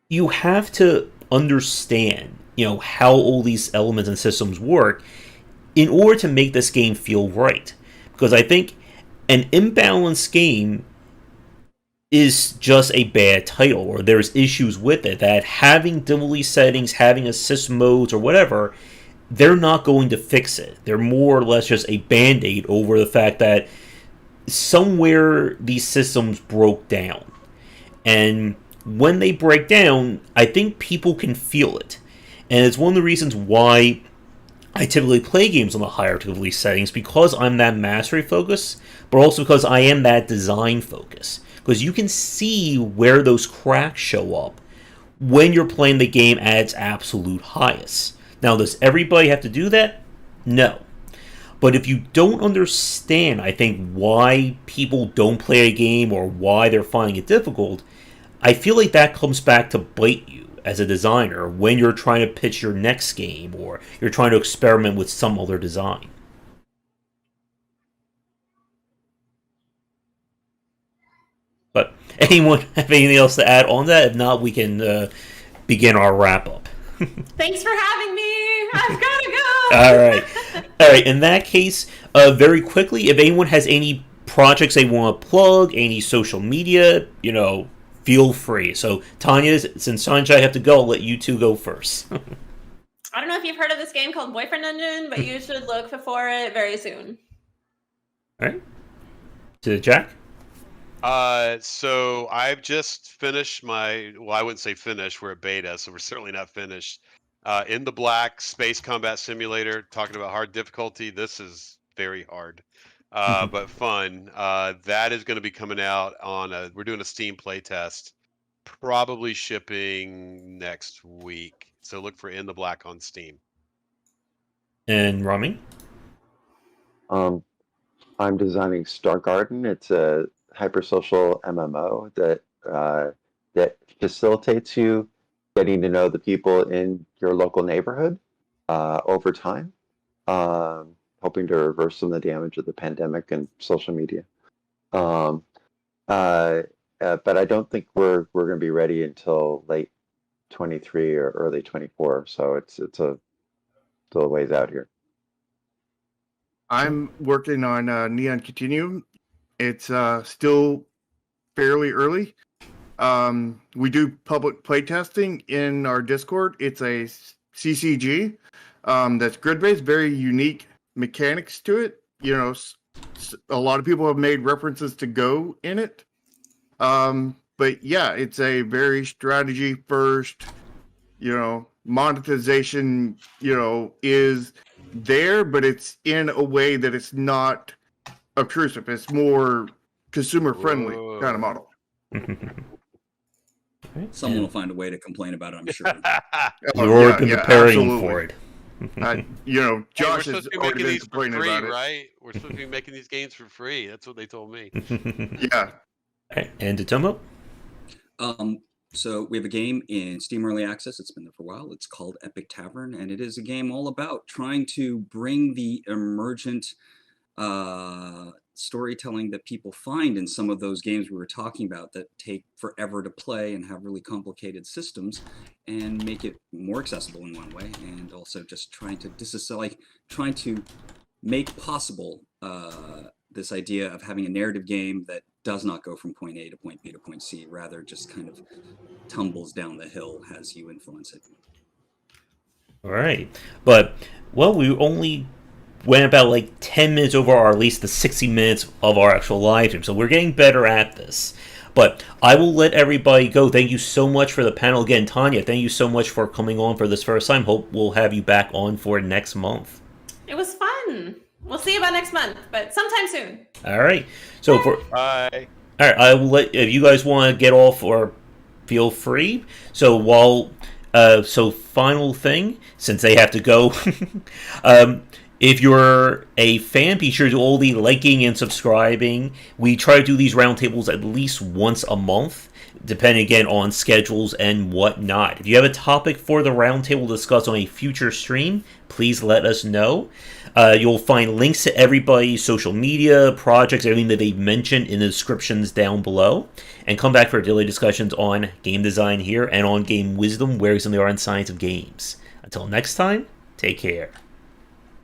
you have to understand, how all these elements and systems work in order to make this game feel right. Because I think an imbalanced game is just a bad title, or there's issues with it, that having difficulty settings, having assist modes, or whatever, they're not going to fix it. They're more or less just a band-aid over the fact that somewhere these systems broke down. And when they break down, I think people can feel it. And it's one of the reasons why I typically play games on the higher difficulty settings, because I'm that mastery focus, but also because I am that design focus. Because you can see where those cracks show up when you're playing the game at its absolute highest. Now, does everybody have to do that? No. But if you don't understand, I think, why people don't play a game or why they're finding it difficult, I feel like that comes back to bite you as a designer when you're trying to pitch your next game or you're trying to experiment with some other design. But anyone have anything else to add on that? If not, we can begin our wrap-up. Thanks for having me. I've got to go. All right. In that case, very quickly, if anyone has any projects they want to plug, any social media, feel free. So, Tanya, since Tanya and I have to go, I'll let you two go first. I don't know if you've heard of this game called Boyfriend Dungeon, but you should look for it very soon. All right. To Jack? So I've just finished I wouldn't say finished, we're at beta, so we're certainly not finished. In the Black Space Combat Simulator, talking about hard difficulty. This is very hard, but fun. That is going to be coming out we're doing a Steam playtest, probably shipping next week. So look for In the Black on Steam. And Rami? I'm designing Star Garden. It's a hypersocial MMO that facilitates you getting to know the people in your local neighborhood over time, hoping to reverse some of the damage of the pandemic and social media. But I don't think we're going to be ready until late 23 or early 24. So it's still a ways out here. I'm working on Neon Continuum. It's still fairly early. We do public playtesting in our Discord. It's a CCG that's grid-based, very unique mechanics to it. You know, a lot of people have made references to Go in it. But yeah, it's a very strategy first, monetization, is there, but it's in a way that it's not obtrusive. It's more consumer friendly kind of model. Someone will find a way to complain about it, I'm sure. We've already been preparing absolutely. for it. Josh we're has supposed to be already making been these for complaining free, about it. right? We're supposed to be making these games for free. That's what they told me. Yeah. And Tomo? So we have a game in Steam Early Access. It's been there for a while. It's called Epic Tavern, and it is a game all about trying to bring the emergent storytelling that people find in some of those games we were talking about that take forever to play and have really complicated systems, and make it more accessible in one way, and also just trying to make possible this idea of having a narrative game that does not go from point A to point B to point C, rather just kind of tumbles down the hill as you influence it. All right. But, well, we only went about like 10 minutes over, or at least the 60 minutes of our actual live stream, so we're getting better at this. But I will let everybody go. Thank you so much for the panel. Again, Tanya, thank you so much for coming on for this first time. Hope we'll have you back on for next month. It was fun. We'll see you about next month, but sometime soon. All right. So Bye. All right, I will let, if you guys want to get off, or feel free. So final thing, since they have to go, if you're a fan, be sure to do all the liking and subscribing. We try to do these roundtables at least once a month, depending again on schedules and whatnot. If you have a topic for the roundtable to discuss on a future stream, please let us know. You'll find links to everybody's social media, projects, everything that they've mentioned in the descriptions down below. And come back for daily discussions on game design here and on game wisdom, where some of the art and science of games. Until next time, take care.